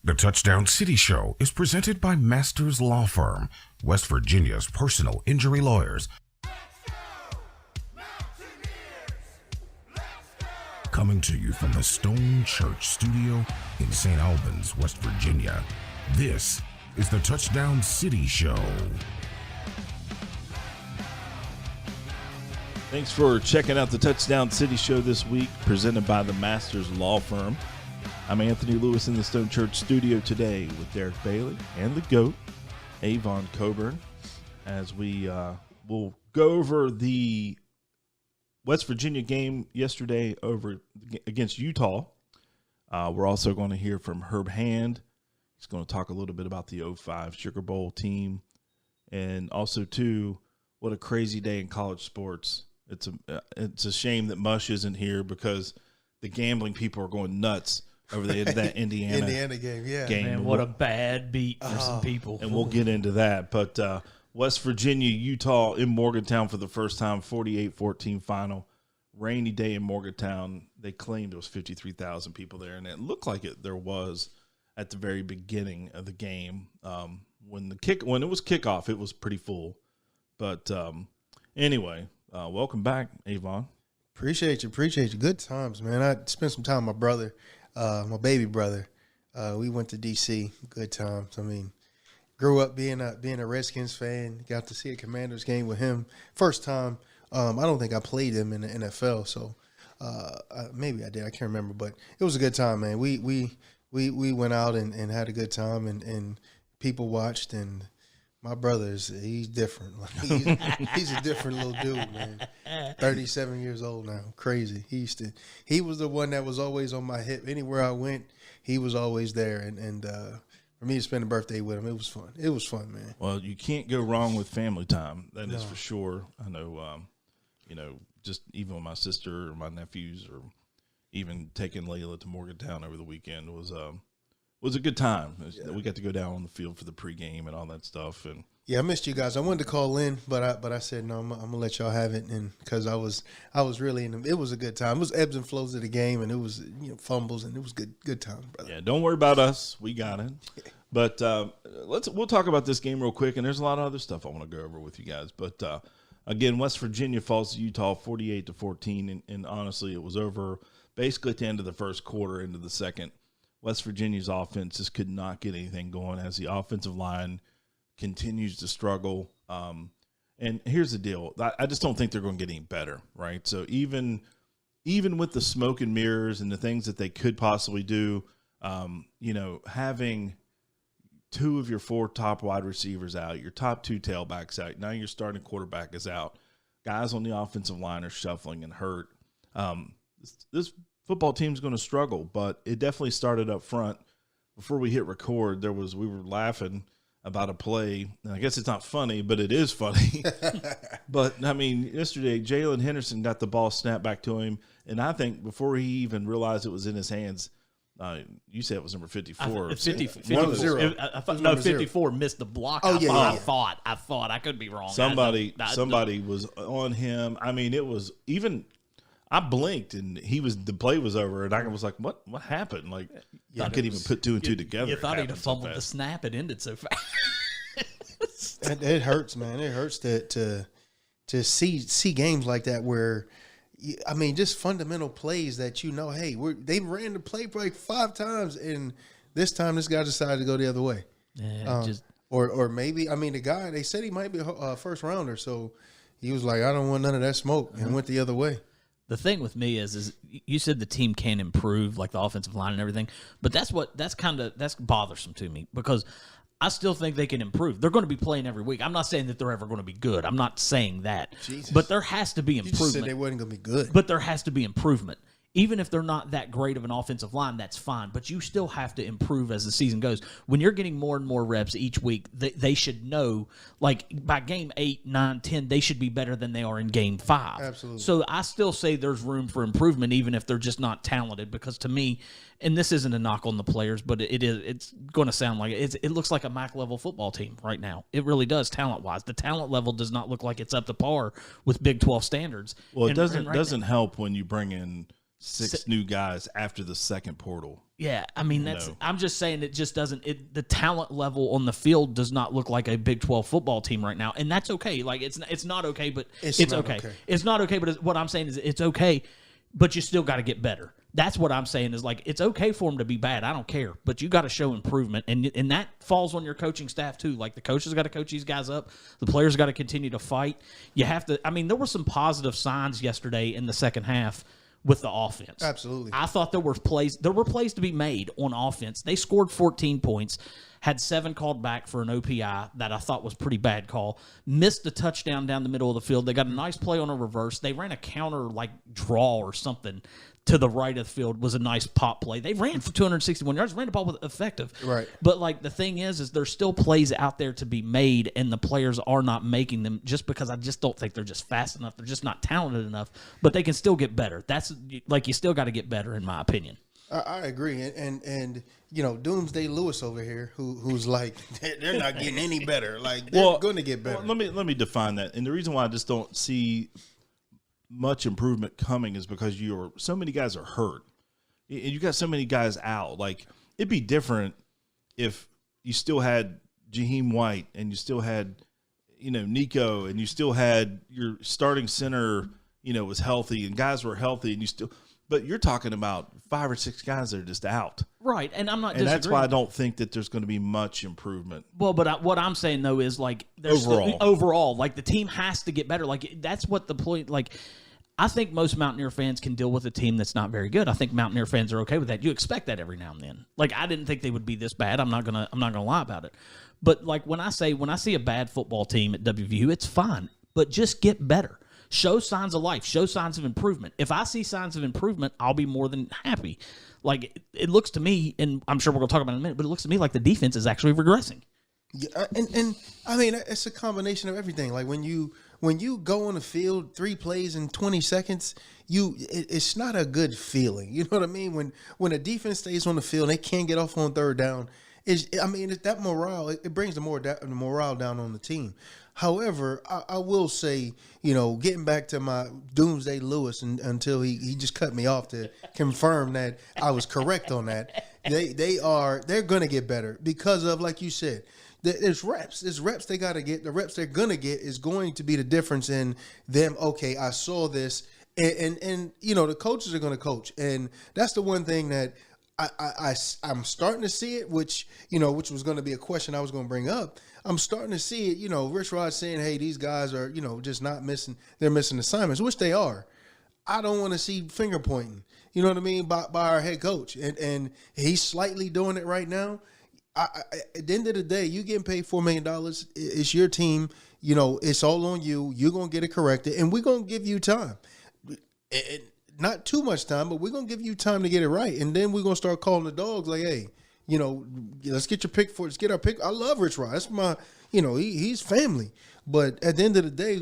The Touchdown City Show is presented by Masters Law Firm, West Virginia's personal injury lawyers. Coming to you from the Stone Church Studio in St. Albans, West Virginia, this is the Touchdown City Show. Thanks for checking out the Touchdown City Show this week, presented by the Masters Law Firm. I'm Anthony Lewis in the Stone Church Studio today with Derek Bailey and the GOAT, Avon Coburn, as we will go over the West Virginia game yesterday against Utah. We're also going to hear from Herb Hand. He's going to talk a little bit about the 05 Sugar Bowl team, and also, too, what a crazy day in college sports. It's a shame that Mush isn't here because the gambling people are going nuts over that Indiana game. Yeah, man, what a bad beat for some people. And we'll get into that. But West Virginia, Utah in Morgantown for the first time, 48-14 final. Rainy day in Morgantown. They claimed it was 53,000 people there, and it looked like there was at the very beginning of the game. When it was kickoff, it was pretty full. But anyway, welcome back, Avon. Appreciate you. Good times, man. I spent some time with my brother, my baby brother. We went to D.C. Good times. I mean, grew up being a Redskins fan. Got to see a Commanders game with him. First time. I don't think I played him in the NFL, so maybe I did. I can't remember, but it was a good time, man. We went out and had a good time, and people watched. And my brother's he's different. He's a different little dude, man. 37 years old now. Crazy. He was the one that was always on my hip. Anywhere I went, he was always there. And for me to spend a birthday with him, it was fun. It was fun, man. Well, you can't go wrong with family time. That is for sure. I know, just even with my sister or my nephews, or even taking Layla to Morgantown over the weekend was a good time. We got to go down on the field for the pregame and all that stuff. And yeah, I missed you guys. I wanted to call in, but I said no. I'm gonna let y'all have it, and because I was really in. It was a good time. It was ebbs and flows of the game, and it was fumbles, and it was good time, brother. Yeah, don't worry about us. We got it. But we'll talk about this game real quick, and there's a lot of other stuff I want to go over with you guys. But again, West Virginia falls to Utah 48-14, and honestly, it was over basically at the end of the first quarter into the second. West Virginia's offense just could not get anything going as the offensive line continues to struggle. And here's the deal. I just don't think they're going to get any better, right? So even with the smoke and mirrors and the things that they could possibly do, having two of your four top wide receivers out, your top two tailbacks out, now your starting quarterback is out, guys on the offensive line are shuffling and hurt. This football team's going to struggle, but it definitely started up front. Before we hit record, we were laughing about a play, and I guess it's not funny, but it is funny. But, I mean, yesterday, Jalen Henderson got the ball snapped back to him, and I think before he even realized it was in his hands, you said it was number 54. 54. I thought, no, 54 missed the block. Oh, I thought. I could be wrong. Somebody was on him. I mean, it was even – I blinked, and the play was over, and I was like, what happened? Like, I couldn't even put two and two together. You thought he'd have fumbled the snap. It ended so fast. It hurts, man. It hurts to see games like that where, just fundamental plays that hey, they ran the play for like 5 times, and this time this guy decided to go the other way. Yeah, or maybe, the guy, they said he might be a first rounder, so he was like, I don't want none of that smoke, and went the other way. The thing with me is you said the team can improve, like the offensive line and everything, but that's bothersome to me because I still think they can improve. They're going to be playing every week. I'm not saying that they're ever going to be good. I'm not saying that. Jesus. But there has to be improvement. You just said they wasn't going to be good. But there has to be improvement. Even if they're not that great of an offensive line, that's fine. But you still have to improve as the season goes. When you're getting more and more reps each week, they should know, like by game 8, 9, 10, they should be better than they are in game 5. Absolutely. So I still say there's room for improvement, even if they're just not talented. Because to me, and this isn't a knock on the players, but it's going to sound like it looks like a MAC level football team right now. It really does, talent wise. The talent level does not look like it's up to par with Big 12 standards. Well, it doesn't help when you bring in six new guys after the second portal. Yeah, I mean I'm just saying it just doesn't. The talent level on the field does not look like a Big 12 football team right now, and that's okay. Like it's not okay, but it's okay. It's not okay, but what I'm saying is it's okay, but you still got to get better. That's what I'm saying is like it's okay for them to be bad. I don't care, but you got to show improvement, and that falls on your coaching staff too. Like the coaches got to coach these guys up. The players got to continue to fight. You have to. I mean, there were some positive signs yesterday in the second half with the offense. Absolutely. I thought there were plays to be made on offense. They scored 14 points, had 7 called back for an OPI that I thought was pretty bad call. Missed a touchdown down the middle of the field. They got a nice play on a reverse. They ran a counter like draw or something to the right of the field. Was a nice pop play. They ran for 261 yards, ran the ball with effective. Right. But like the thing is there's still plays out there to be made, and the players are not making them just because I just don't think they're just fast enough. They're just not talented enough, but they can still get better. That's like you still got to get better in my opinion. I agree, and you know, Doomsday Lewis over here, who's like they're not getting any better. Like they're going to get better. Well, let me define that, and the reason why I just don't see much improvement coming is because so many guys are hurt, and you got so many guys out. Like it'd be different if you still had Jaheim White and you still had Nico, and you still had your starting center was healthy and guys were healthy, and you still. But you're talking about 5 or 6 guys that are just out. Right, and I'm not and disagreeing. That's why I don't think that there's going to be much improvement. Well, but what I'm saying, though, is like overall, like the team has to get better. Like that's what the point, like I think most Mountaineer fans can deal with a team that's not very good. I think Mountaineer fans are okay with that. You expect that every now and then. Like I didn't think they would be this bad. I'm not gonna lie about it. But like when I see a bad football team at WVU, it's fine. But just get better. Show signs of life. Show signs of improvement. If I see signs of improvement, I'll be more than happy. Like it looks to me, and I'm sure we're going to talk about it in a minute, but it looks to me like the defense is actually regressing. Yeah, and I mean it's a combination of everything. Like when you go on the field 3 plays in 20 seconds, it's not a good feeling. You know what I mean? When a defense stays on the field, they can't get off on third down. It's that morale. It brings the morale down on the team. However, I will say, getting back to my Doomsday Lewis until he just cut me off to confirm that I was correct on that. They're going to get better because of, like you said, there's reps. There's reps they got to get. The reps they're going to get is going to be the difference in them. Okay, I saw this, and the coaches are going to coach, and that's the one thing that I'm starting to see it, which was going to be a question I was going to bring up. I'm starting to see it, Rich Rod saying, hey, these guys are, just not missing. They're missing assignments, which they are. I don't want to see finger pointing, you know what I mean, by our head coach. And he's slightly doing it right now. At the end of the day, you getting paid $4 million. It's your team. It's all on you. You're going to get it corrected. And we're going to give you time. Not too much time, but we're going to give you time to get it right. And then we're going to start calling the dogs like, hey, let's get your pick let's get our pick. I love Rich Rod. That's my, he's family. But at the end of the day,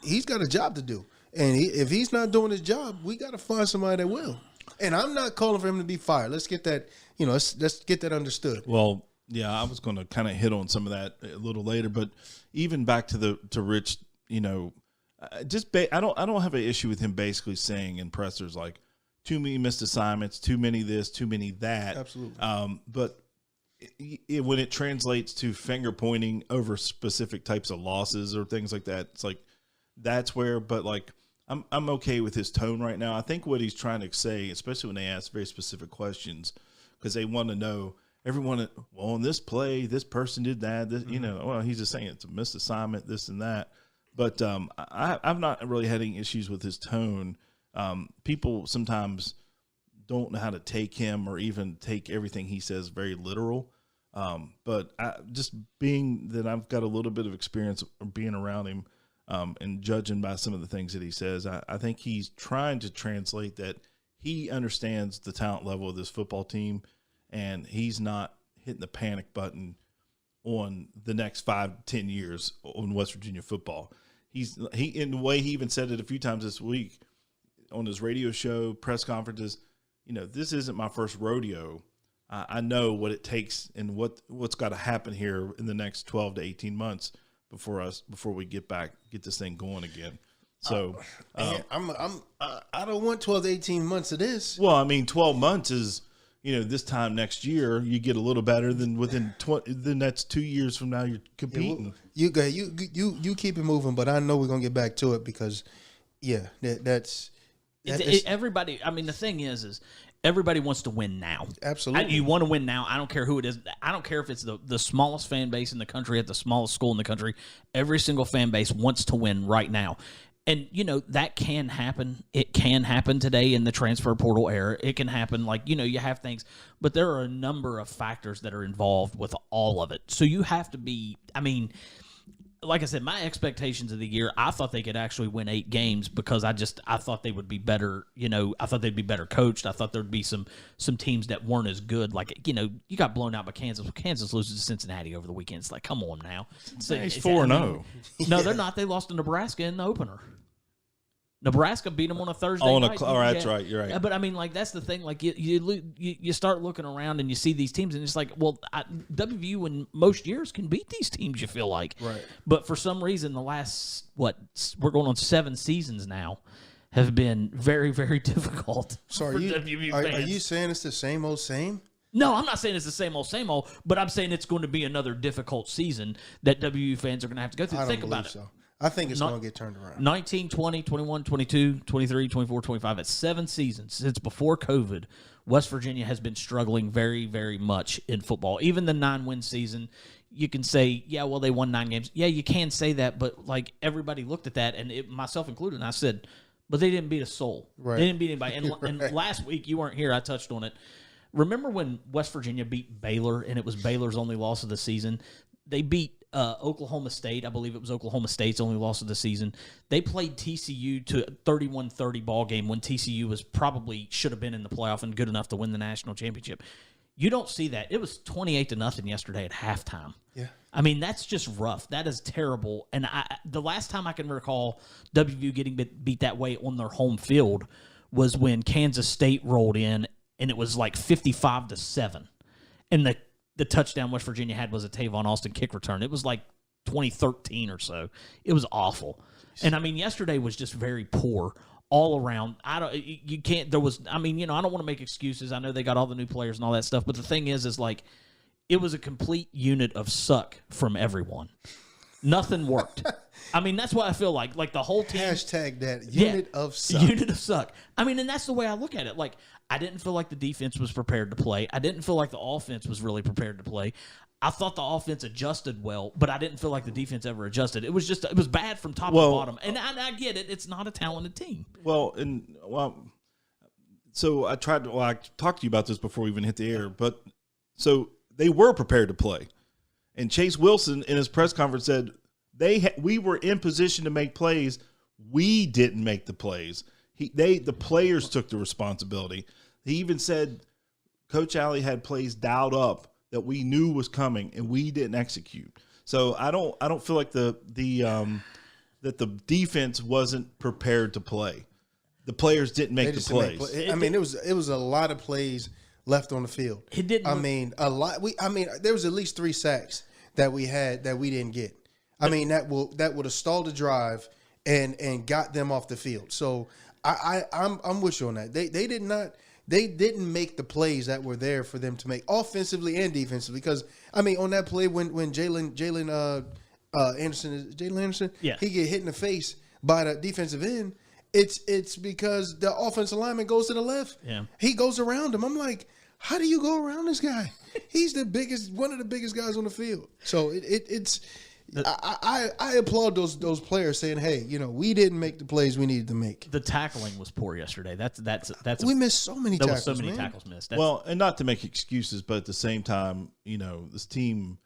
he's got a job to do. And if he's not doing his job, we got to find somebody that will. And I'm not calling for him to be fired. Let's get that, let's get that understood. Well, yeah, I was going to kind of hit on some of that a little later, but even back to Rich, I don't have an issue with him basically saying in pressers like too many missed assignments, too many this, too many that. Absolutely. But when it translates to finger pointing over specific types of losses or things like that, it's like that's where. But like I'm okay with his tone right now. I think what he's trying to say, especially when they ask very specific questions, because they want to know. Everyone, well, on this play, this person did that. This, well, he's just saying it's a missed assignment, this and that. But I've not really had any issues with his tone. People sometimes don't know how to take him or even take everything he says very literal. But just being that I've got a little bit of experience being around him and judging by some of the things that he says, I think he's trying to translate that he understands the talent level of this football team, and he's not hitting the panic button on the next 5-10 years on West Virginia football. He in the way he even said it a few times this week on his radio show, press conferences, this isn't my first rodeo. I know what it takes and what's got to happen here in the next 12 to 18 months before we get this thing going again. So, And I don't want 12 to 18 months of this. well, I mean, 12 months is, this time next year you get a little better than within then that's 2 years from now you're competing. You keep it moving, but I know we're gonna get back to it because, that's Everybody. I mean, the thing is everybody wants to win now. Absolutely. You want to win now. I don't care who it is. I don't care if it's the smallest fan base in the country at the smallest school in the country. Every single fan base wants to win right now. And, that can happen. It can happen today in the transfer portal era. It can happen you have things. But there are a number of factors that are involved with all of it. So you have to be, like I said, my expectations of the year, I thought they could actually win 8 games because I thought they would be better. I thought they'd be better coached. I thought there'd be some teams that weren't as good. You got blown out by Kansas. Kansas loses to Cincinnati over the weekend. It's like, come on now. It's 4-0. No, they're not. They lost to Nebraska in the opener. Nebraska beat them on a Thursday night. That's right. You're right. But that's the thing. You start looking around and you see these teams, and it's like, well, WVU in most years can beat these teams. You feel like, right? But for some reason, the last we're going on 7 seasons now, have been very, very difficult. So are you saying it's the same old same? No, I'm not saying it's the same old, but I'm saying it's going to be another difficult season that WVU fans are going to have to go through. Think about it. I think it's going to get turned around. 19, 20, 21, 22, 23, 24, 25. It's 7 seasons since before COVID. West Virginia has been struggling very, very much in football. Even the 9-win season, you can say, yeah, well, they won 9 games. Yeah, you can say that, but everybody looked at that, and myself included, and I said, but they didn't beat a soul. Right. They didn't beat anybody. And, Right. and last week, you weren't here. I touched on it. Remember when West Virginia beat Baylor, and it was Baylor's only loss of the season? They beat Oklahoma State. I believe it was Oklahoma State's only loss of the season. They played TCU to a 31-30 ball game when TCU should have been in the playoff and good enough to win the national championship. You don't see that. It was 28-0 yesterday at halftime. Yeah. That's just rough. That is terrible. And the last time I can recall WVU getting beat that way on their home field was when Kansas State rolled in, and it was 55-7. And the touchdown West Virginia had was a Tavon Austin kick return. It was 2013 or so. It was awful. And yesterday was just very poor all around. I don't want to make excuses. I know they got all the new players and all that stuff, but the thing is it was a complete unit of suck from everyone. Nothing worked. That's what I feel like the whole team. Hashtag that unit of suck. Unit of suck. And that's the way I look at it. I didn't feel like the defense was prepared to play. I didn't feel like the offense was really prepared to play. I thought the offense adjusted well, but I didn't feel like the defense ever adjusted. It was bad from top to bottom. And I get it. It's not a talented team. So I talked to you about this before we even hit the air, but so they were prepared to play. And Chase Wilson in his press conference said we were in position to make plays. We didn't make the plays. The players took the responsibility. He even said Coach Alley had plays dialed up that we knew was coming, and we didn't execute. So I don't feel like that the defense wasn't prepared to play. The players didn't make the plays. It was a lot of plays left on the field. It didn't. A lot. There was at least 3 sacks that we had that we didn't get. That would have stalled the drive and got them off the field. So I'm with you on that. They didn't make the plays that were there for them to make offensively and defensively. Because on that play when Jalen Anderson, yeah, he get hit in the face by the defensive end. It's because the offensive lineman goes to the left. Yeah, he goes around him. I'm like, how do you go around this guy? He's one of the biggest guys on the field. So it's. I applaud those players saying, "Hey, we didn't make the plays we needed to make." The tackling was poor yesterday. We missed so many tackles. There were so many tackles missed. And not to make excuses, but at the same time, this team,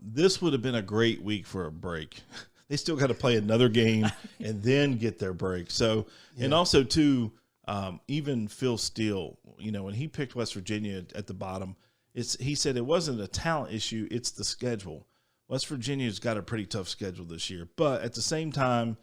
this would have been a great week for a break. They still got to play another game and then get their break. So, and also too, even Phil Steele, when he picked West Virginia at the bottom, he said it wasn't a talent issue; it's the schedule. West Virginia's got a pretty tough schedule this year, but at the same time,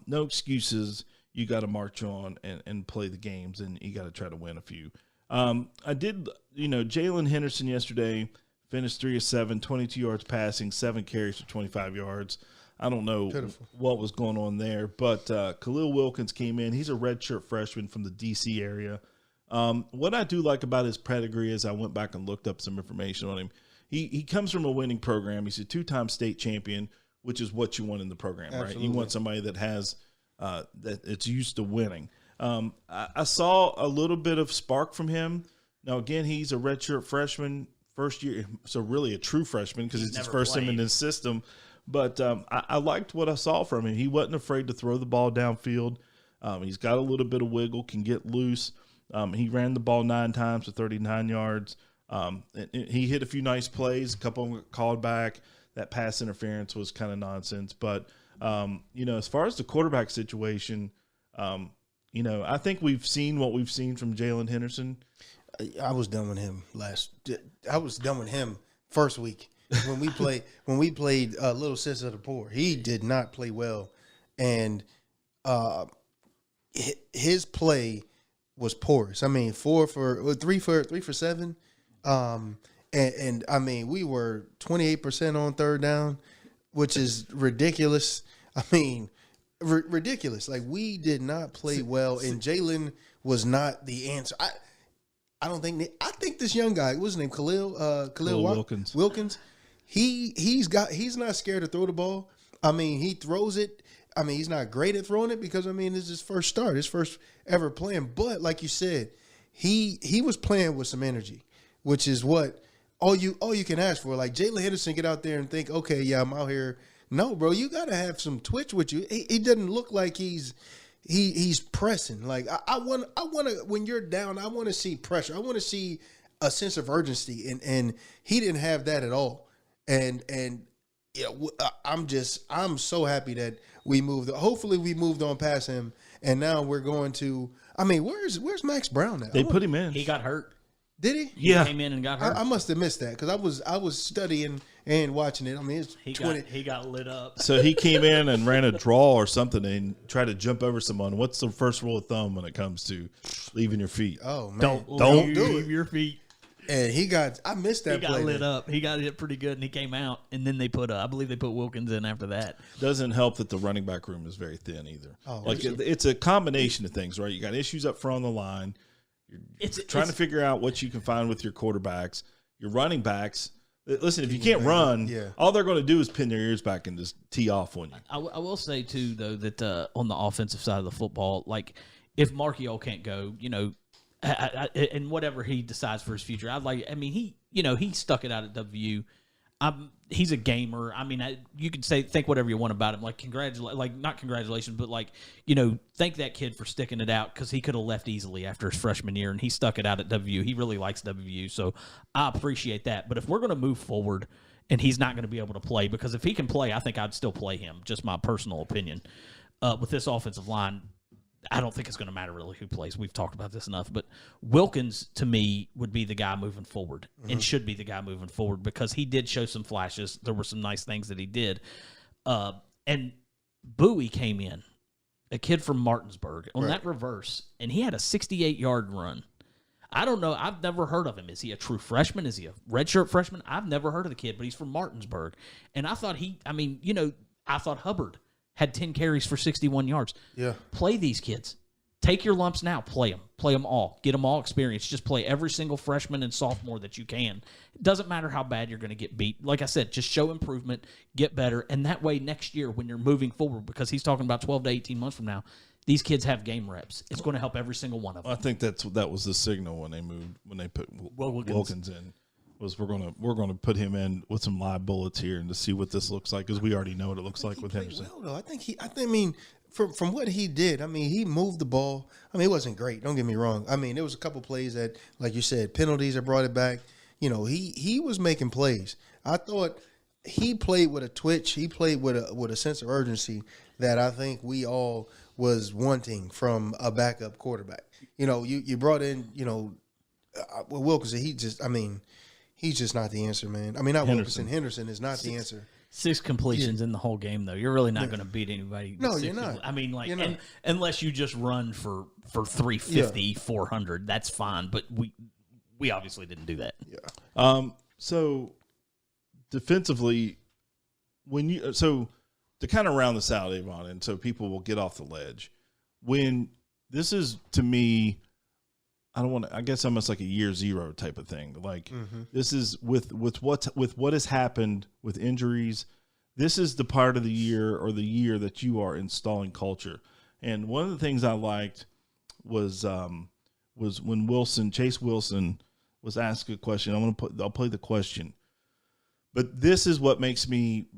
no excuses. You got to march on and play the games, and you got to try to win a few. Jalen Henderson yesterday finished 3 of 7, 22 yards passing, 7 carries for 25 yards. I don't know what was going on there. But Khalil Wilkins came in. He's a redshirt freshman from the D.C. area. What I do like about his pedigree is I went back and looked up some information on him. He comes from a winning program. He's a 2-time state champion, which is what you want in the program, right? You want somebody that has that it's used to winning. I saw a little bit of spark from him. Now, again, he's a redshirt freshman, first year, so really a true freshman because it's his first time in his system. But I liked what I saw from him. He wasn't afraid to throw the ball downfield. He's got a little bit of wiggle, can get loose. He ran the ball 9 times for 39 yards. He hit a few nice plays. A couple of them got called back. That pass interference was kind of nonsense. But, as far as the quarterback situation, I think we've seen what we've seen from Jalen Henderson. I was done with him first week when we played Little Sister of the Poor. He did not play well, and his play was porous. I mean, 3 for 7, and I mean we were 28% on third down, which is ridiculous. I mean, ridiculous. Like, we did not play well, and Jalen was not the answer. I think this young guy, what's his name, Khalil Wilkins. He's not scared to throw the ball. I mean, he throws it. I mean, he's not great at throwing it because, I mean, it's his first start, his first ever playing. But like you said, he was playing with some energy, which is what all you can ask for. Like, Jalen Henderson get out there and think, okay, yeah, I'm out here. No, bro, you got to have some twitch with you. He doesn't look like he's pressing. Like, I want to, when you're down, I want to see pressure. I want to see a sense of urgency, and he didn't have that at all. And yeah, I'm so happy that we moved. Hopefully, we moved on past him, and now we're going to. I mean, where's Max Brown at? They put him in. He got hurt. Did he? Yeah, he came in and got hurt. I must have missed that because I was studying and watching it. I mean, he got lit up. So he came in and ran a draw or something and tried to jump over someone. What's the first rule of thumb when it comes to leaving your feet? Oh man, don't leave your feet. And I missed that. He got lit up. He got hit pretty good, and he came out. And then I believe they put Wilkins in after that. Doesn't help that the running back room is very thin either. Oh, it's a combination of things, right? You got issues up front on the line. You're trying to figure out what you can find with your quarterbacks, your running backs. Listen, if you can't run, all they're going to do is pin their ears back and just tee off on you. I will say too, though, that on the offensive side of the football, like if Marchiol can't go, and whatever he decides for his future, he stuck it out at WU. He's a gamer. I mean, you can think whatever you want about him. Like, not congratulations, but thank that kid for sticking it out because he could have left easily after his freshman year, and he stuck it out at WU. He really likes WU, so I appreciate that. But if we're going to move forward, and he's not going to be able to play, because if he can play, I think I'd still play him. Just my personal opinion. With this offensive line, I don't think it's going to matter really who plays. We've talked about this enough. But Wilkins, to me, would be the guy moving forward and should be the guy moving forward because he did show some flashes. There were some nice things that he did. And Bowie came in, a kid from Martinsburg, on that reverse, and he had a 68-yard run. I don't know. I've never heard of him. Is he a true freshman? Is he a redshirt freshman? I've never heard of the kid, but he's from Martinsburg. And I thought I thought Hubbard had 10 carries for 61 yards. Yeah. Play these kids. Take your lumps now. Play them. Play them all. Get them all experience. Just play every single freshman and sophomore that you can. It doesn't matter how bad you're going to get beat. Like I said, just show improvement, get better, and that way next year when you're moving forward, because he's talking about 12 to 18 months from now, these kids have game reps. It's going to help every single one of them. I think that was the signal when they put Wilkins in. Was we're gonna put him in with some live bullets here and to see what this looks like because we already know what it looks like with Henderson. Well, though. From what he did, I mean, he moved the ball. I mean, it wasn't great. Don't get me wrong. I mean, there was a couple plays that, like you said, penalties that brought it back. He was making plays. I thought he played with a twitch. He played with a sense of urgency that I think we all was wanting from a backup quarterback. You brought in, Wilkinson. He's just not the answer, man. I mean, not Wilkinson. Henderson is not the answer. 6 completions in the whole game, though. You're really not going to beat anybody. No, you're not. I mean, unless you just run for 350, 400, that's fine. But we obviously didn't do that. Yeah. So defensively, to kind of round this out, Avon, and so people will get off the ledge. When this is, to me, I guess almost like a year zero type of thing. Like this is with what has happened with injuries. This is the part of the year or the year that you are installing culture. And one of the things I liked was when Chase Wilson was asked a question. I'll play the question. But this is what makes me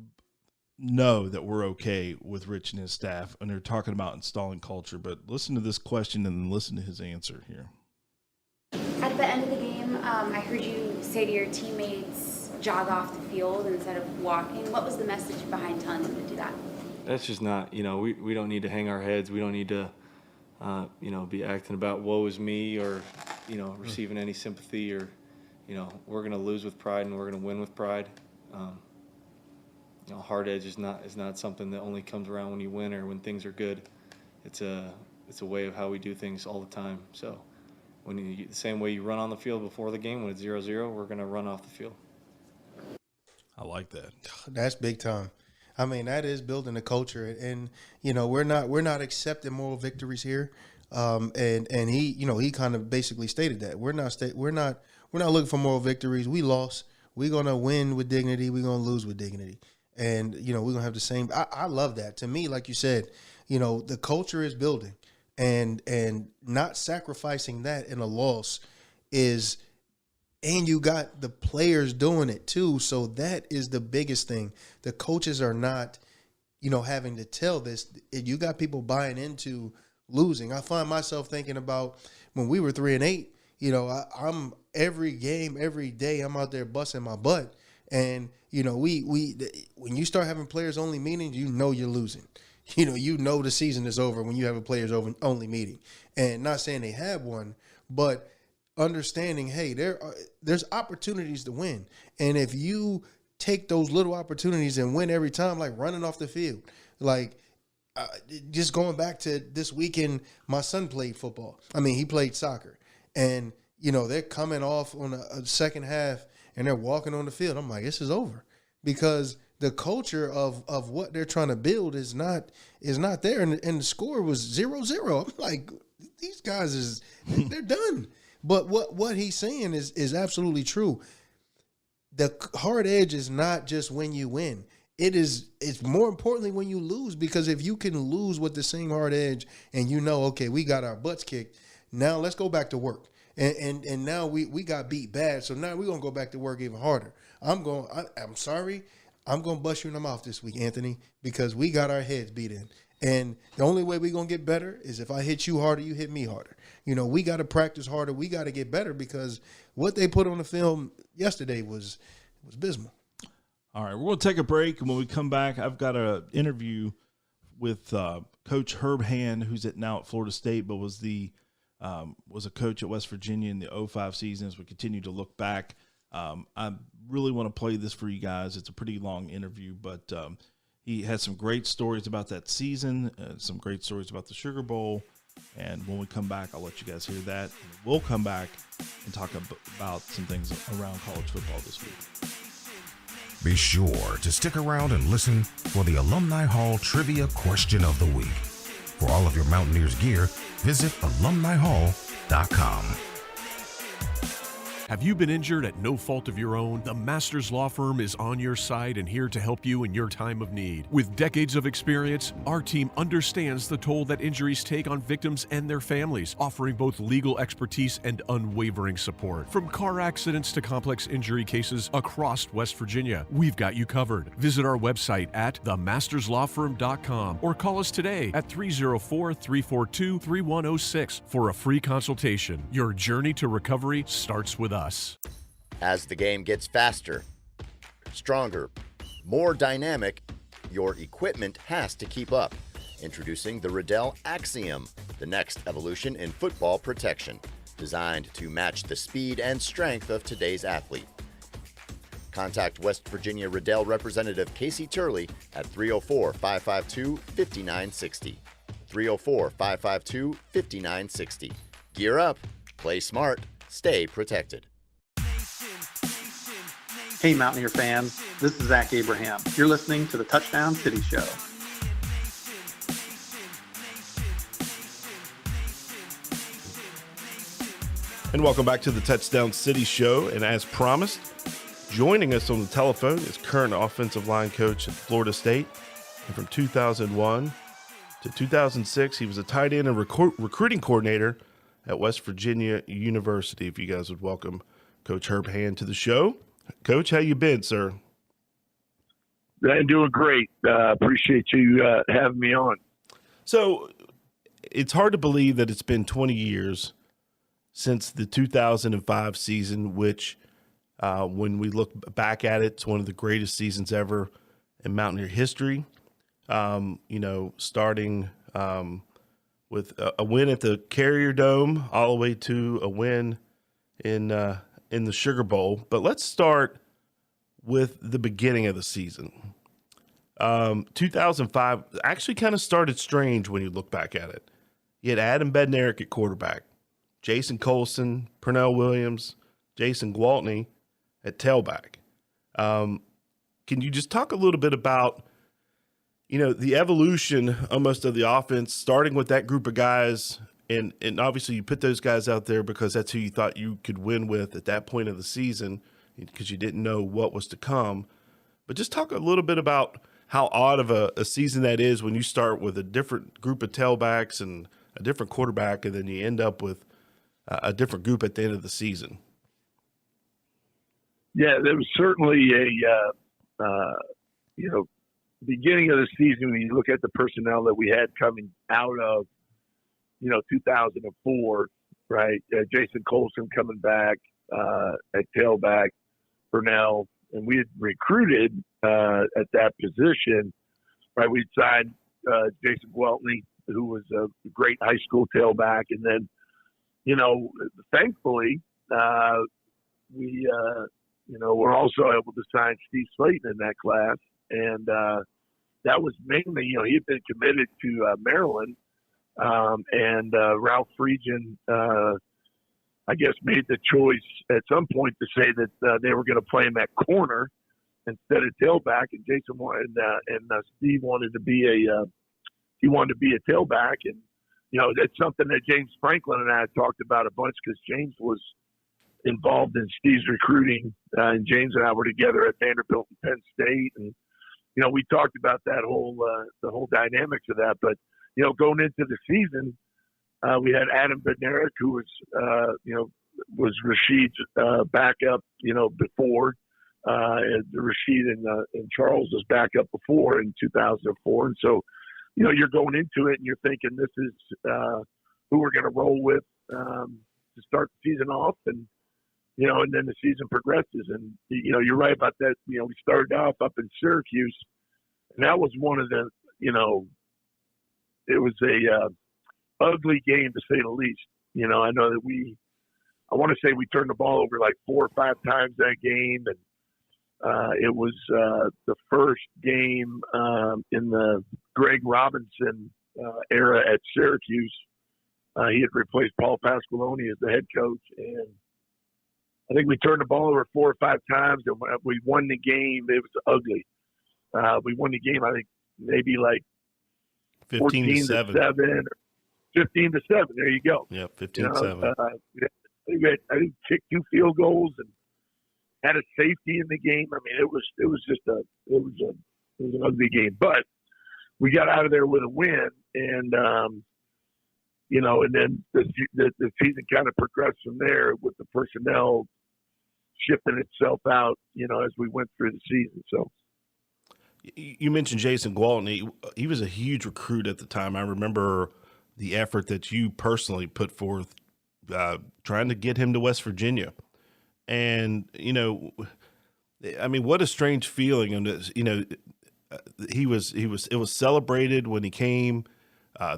know that we're okay with Rich and his staff, and they're talking about installing culture. But listen to this question and then listen to his answer here. At the end of the game, I heard you say to your teammates, jog off the field instead of walking. What was the message behind telling them to do that? That's just not, we don't need to hang our heads. We don't need to, be acting about woe is me or, receiving any sympathy or, we're going to lose with pride and we're going to win with pride. Hard edge is not something that only comes around when you win or when things are good. It's a way of how we do things all the time. So the same way you run on the field before the game when it's 0-0, we're going to run off the field. I like that. That's big time. I mean, that is building a culture, and we're not accepting moral victories here. And he kind of basically stated that we're not looking for moral victories. We lost. We're gonna win with dignity. We're gonna lose with dignity, and we're gonna have the same. I love that. To me, like you said, the culture is building, and not sacrificing that in a loss is. And you got the players doing it too. So that is the biggest thing. The coaches are not, having to tell this. You got people buying into losing. I find myself thinking about when we were 3-8, I'm every game, every day, I'm out there busting my butt. And, we when you start having players only meetings, you're losing. The season is over when you have a players only meeting. And not saying they have one, but understanding, hey, there's opportunities to win. And if you take those little opportunities and win every time, like running off the field, like just going back to this weekend, my son played football. I mean, he played soccer. And, they're coming off on a second half and they're walking on the field. I'm like, this is over. Because the culture of what they're trying to build is not there. And the score was 0-0. I'm like, these guys they're done. But what he's saying is absolutely true. The hard edge is not just when you win. It's more importantly when you lose, because if you can lose with the same hard edge and okay, we got our butts kicked, now let's go back to work. And now we got beat bad, so now we're going to go back to work even harder. I'm sorry, I'm going to bust you in the mouth this week, Anthony, because we got our heads beat in. And the only way we're going to get better is if I hit you harder, you hit me harder. We got to practice harder. We got to get better, because what they put on the film yesterday was abysmal. All right, we're going to take a break, and when we come back, I've got an interview with Coach Herb Hand, who's now at Florida State, but was a coach at West Virginia in the 2005 season. As we continue to look back, I really want to play this for you guys. It's a pretty long interview, but he had some great stories about that season, some great stories about the Sugar Bowl. And when we come back, I'll let you guys hear that. And we'll come back and talk about some things around college football this week. Be sure to stick around and listen for the Alumni Hall Trivia Question of the Week. For all of your Mountaineers gear, visit alumnihall.com. Have you been injured at no fault of your own? The Masters Law Firm is on your side and here to help you in your time of need. With decades of experience, our team understands the toll that injuries take on victims and their families, offering both legal expertise and unwavering support. From car accidents to complex injury cases across West Virginia, we've got you covered. Visit our website at themasterslawfirm.com or call us today at 304-342-3106 for a free consultation. Your journey to recovery starts with us. As the game gets faster, stronger, more dynamic, your equipment has to keep up. Introducing the Riddell Axiom, the next evolution in football protection, designed to match the speed and strength of today's athlete. Contact West Virginia Riddell representative Casey Turley at 304-552-5960. 304-552-5960. Gear up, play smart, stay protected. Hey Mountaineer fans, this is Zach Abraham. You're listening to the Touchdown City Show. And welcome back to the Touchdown City Show. And as promised, joining us on the telephone is current offensive line coach at Florida State. And from 2001 to 2006, he was a tight end and recruiting coordinator at West Virginia University. If you guys would welcome Coach Herb Hand to the show. Coach, how you been, sir? I'm doing great. Appreciate you having me on. So it's hard to believe that it's been 20 years since the 2005 season, which when we look back at it, it's one of the greatest seasons ever in Mountaineer history. Starting with a win at the Carrier Dome all the way to a win in the Sugar Bowl. But let's start with the beginning of the season. 2005 actually kind of started strange when you look back at it. You had Adam Bednarik at quarterback, Jason Colson, Pernell Williams, Jason Gwaltney at tailback. Can you just talk a little bit about, the evolution almost of the offense, starting with that group of guys, and obviously you put those guys out there because that's who you thought you could win with at that point of the season because you didn't know what was to come. But just talk a little bit about how odd of a season that is when you start with a different group of tailbacks and a different quarterback, and then you end up with a different group at the end of the season. Yeah, there was certainly beginning of the season when you look at the personnel that we had coming out of, 2004, right? Jason Colson coming back at tailback, Pernell, and we had recruited at that position, right? We'd signed Jason Gwaltney, who was a great high school tailback. And then, thankfully, we were also able to sign Steve Slayton in that class. And that was mainly, he had been committed to Maryland. And Ralph Friedgen, I guess, made the choice at some point to say that they were going to play him at corner instead of tailback. And Jason wanted, and Steve wanted to be a tailback. And, that's something that James Franklin and I had talked about a bunch because James was involved in Steve's recruiting. And James and I were together at Vanderbilt and Penn State. And, we talked about that the whole dynamics of that. But, going into the season, we had Adam Bednarik, who was Rashid's backup, before. And Rashid and Charles was backup before in 2004. And so, you're going into it and you're thinking this is who we're going to roll with to start the season off. And, and then the season progresses. And, you're right about that. We started off up in Syracuse, and that was one of the, it was a ugly game to say the least. I know that I want to say we turned the ball over like 4 or 5 times that game. And it was the first game in the Greg Robinson era at Syracuse. He had replaced Paul Pasqualoni as the head coach. And I think we turned the ball over 4 or 5 times, and we won the game. It was ugly. We won the game, I think, maybe like 15-7. 15-7. There you go. Yeah, 15-7. I think kicked 2 field goals and had a safety in the game. I mean, it was an ugly game, but we got out of there with a win, and and then the season kind of progressed from there with the personnel shifting itself out, as we went through the season. So. You mentioned Jason Gwaltney. He was a huge recruit at the time. I remember the effort that you personally put forth trying to get him to West Virginia. And, what a strange feeling. And, it was celebrated when he came.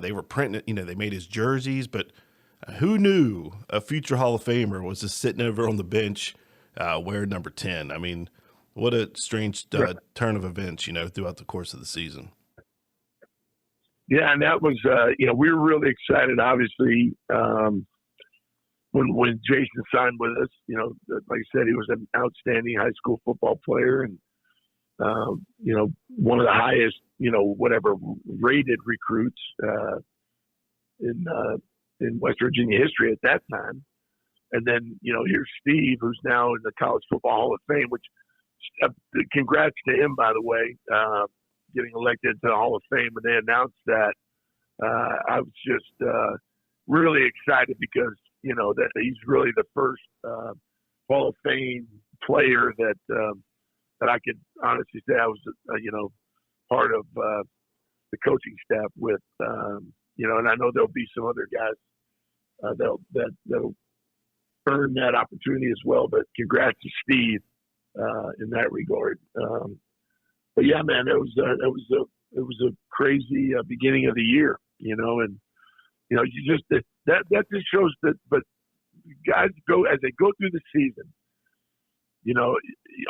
They were printing, they made his jerseys, but who knew a future Hall of Famer was just sitting over on the bench wearing number 10? I mean, what a strange turn of events, throughout the course of the season. Yeah, and that was, we were really excited, obviously, when Jason signed with us. Like I said, he was an outstanding high school football player and, one of the highest, rated recruits in West Virginia history at that time. And then, here's Steve, who's now in the College Football Hall of Fame, which congrats to him, by the way, getting elected to the Hall of Fame. And they announced that. I was just really excited because, that he's really the first Hall of Fame player that I could honestly say I was, part of the coaching staff with, and I know there'll be some other guys that'll earn that opportunity as well. But congrats to Steve in that regard. But yeah, man, it was a crazy beginning of the year, and you just that just shows that. But guys as they go through the season,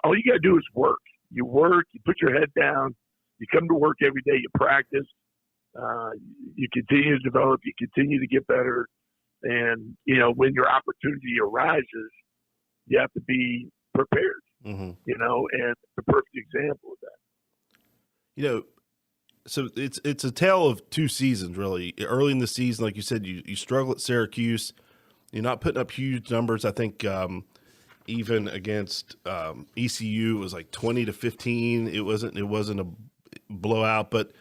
all you got to do is work. You work, you put your head down, you come to work every day, you practice, you continue to develop, you continue to get better. And, when your opportunity arises, you have to be prepared, and the perfect example of that. So it's a tale of two seasons, really. Early in the season, like you said, you struggle at Syracuse. You're not putting up huge numbers. I think even against ECU, it was like 20-15. It wasn't a blowout, but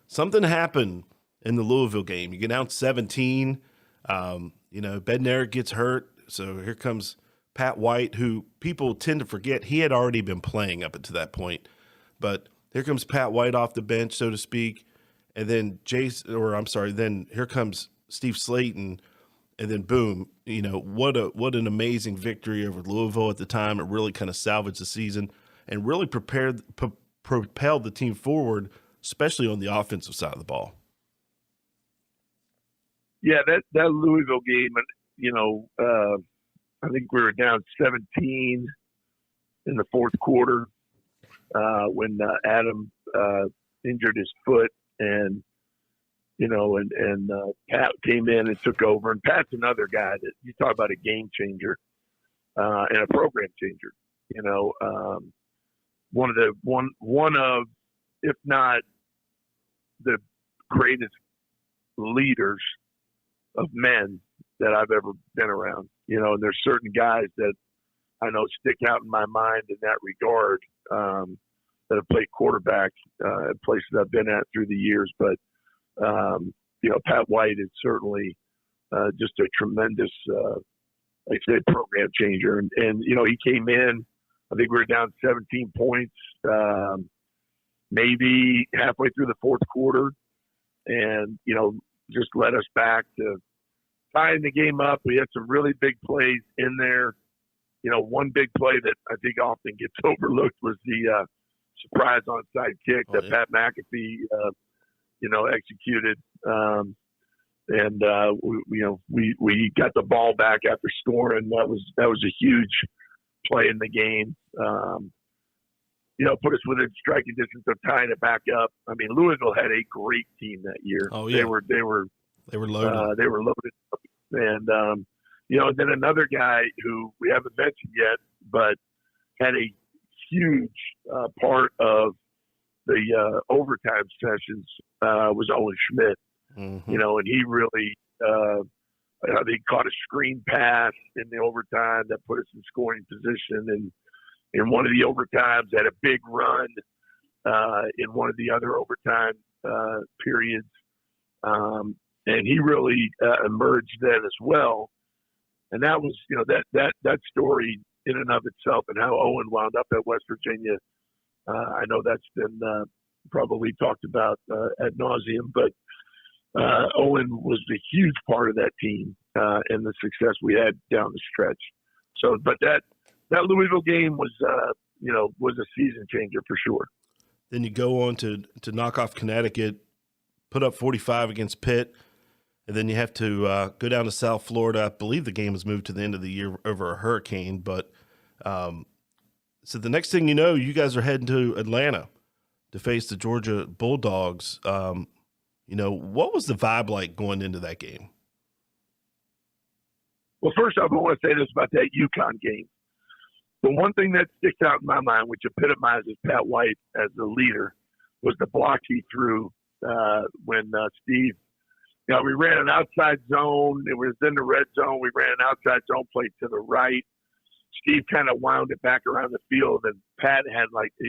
something happened in the Louisville game. You get down 17. Bednarik gets hurt, so here comes Pat White, who people tend to forget he had already been playing up until that point. But here comes Pat White off the bench, so to speak, and then then here comes Steve Slayton, and then boom, what an amazing victory over Louisville at the time. It really kind of salvaged the season and really propelled the team forward, especially on the offensive side of the ball. Yeah, that Louisville game, I think we were down 17 in the fourth quarter when Adam injured his foot, and Pat came in and took over. And Pat's another guy that you talk about a game changer and a program changer. One of, if not the greatest leaders of men that I've ever been around, and there's certain guys that I know stick out in my mind in that regard, that have played quarterback at places I've been at through the years. But, Pat White is certainly just a tremendous, like I said, program changer. And, he came in, I think we were down 17 points, maybe halfway through the fourth quarter, and, just led us back to tying the game up. We had some really big plays in there. One big play that I think often gets overlooked was the surprise onside kick that Pat McAfee, executed. We got the ball back after scoring. That was a huge play in the game. Put us within striking distance of tying it back up. I mean, Louisville had a great team that year. Oh yeah, they were loaded. They were loaded, and then another guy who we haven't mentioned yet, but had a huge part of the overtime sessions was Owen Schmidt. Mm-hmm. And he really, I think, caught a screen pass in the overtime that put us in scoring position, and in one of the overtimes had a big run in one of the other overtime periods, and he really emerged then as well. And that was, that story in and of itself, and how Owen wound up at West Virginia. I know that's been probably talked about ad nauseum, but Owen was a huge part of that team and the success we had down the stretch. So, but that Louisville game was, was a season changer for sure. Then you go on to knock off Connecticut, put up 45 against Pitt, and then you have to go down to South Florida. I believe the game was moved to the end of the year over a hurricane. But so the next thing you know, you guys are heading to Atlanta to face the Georgia Bulldogs. What was the vibe like going into that game? Well, first off, I want to say this about that UConn game. The one thing that sticks out in my mind, which epitomizes Pat White as the leader, was the block he threw when Steve we ran an outside zone. It was in the red zone. We ran an outside zone play to the right. Steve kind of wound it back around the field, and Pat had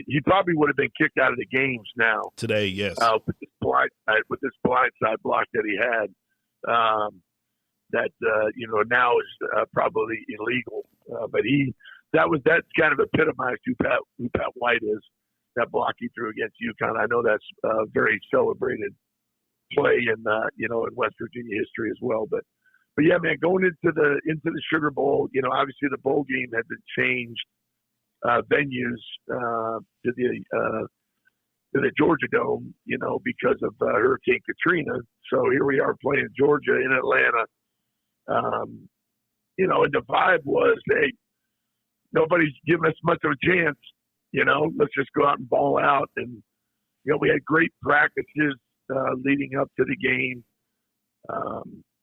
he probably would have been kicked out of the games now today. Yes, with this blindside block that he had, now is probably illegal. But that's kind of epitomized who Pat White is. That block he threw against UConn. I know that's a very celebrated play in West Virginia history as well. But yeah, man, going into the Sugar Bowl, obviously the bowl game had been changed venues to the Georgia Dome, because of Hurricane Katrina. So here we are playing Georgia in Atlanta. And the vibe was, hey, nobody's giving us much of a chance. Let's just go out and ball out. And we had great practices leading up to the game.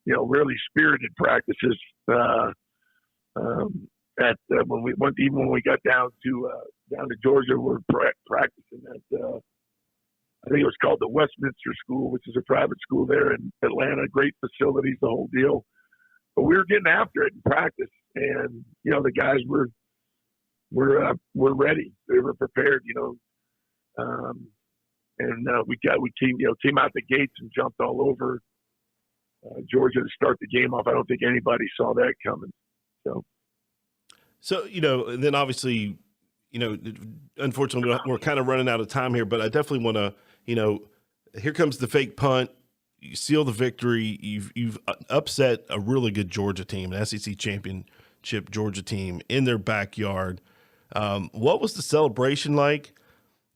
Really spirited practices. When we got down to Georgia, we're practicing at I think it was called the Westminster School, which is a private school there in Atlanta. Great facilities, the whole deal. But we were getting after it in practice, and the guys were ready. They were prepared. We came out the gates and jumped all over Georgia to start the game off. I don't think anybody saw that coming. So and then obviously, unfortunately, we're kind of running out of time here, but I definitely want to, here comes the fake punt. You seal the victory. You've upset a really good Georgia team, an SEC championship Georgia team in their backyard. What was the celebration like?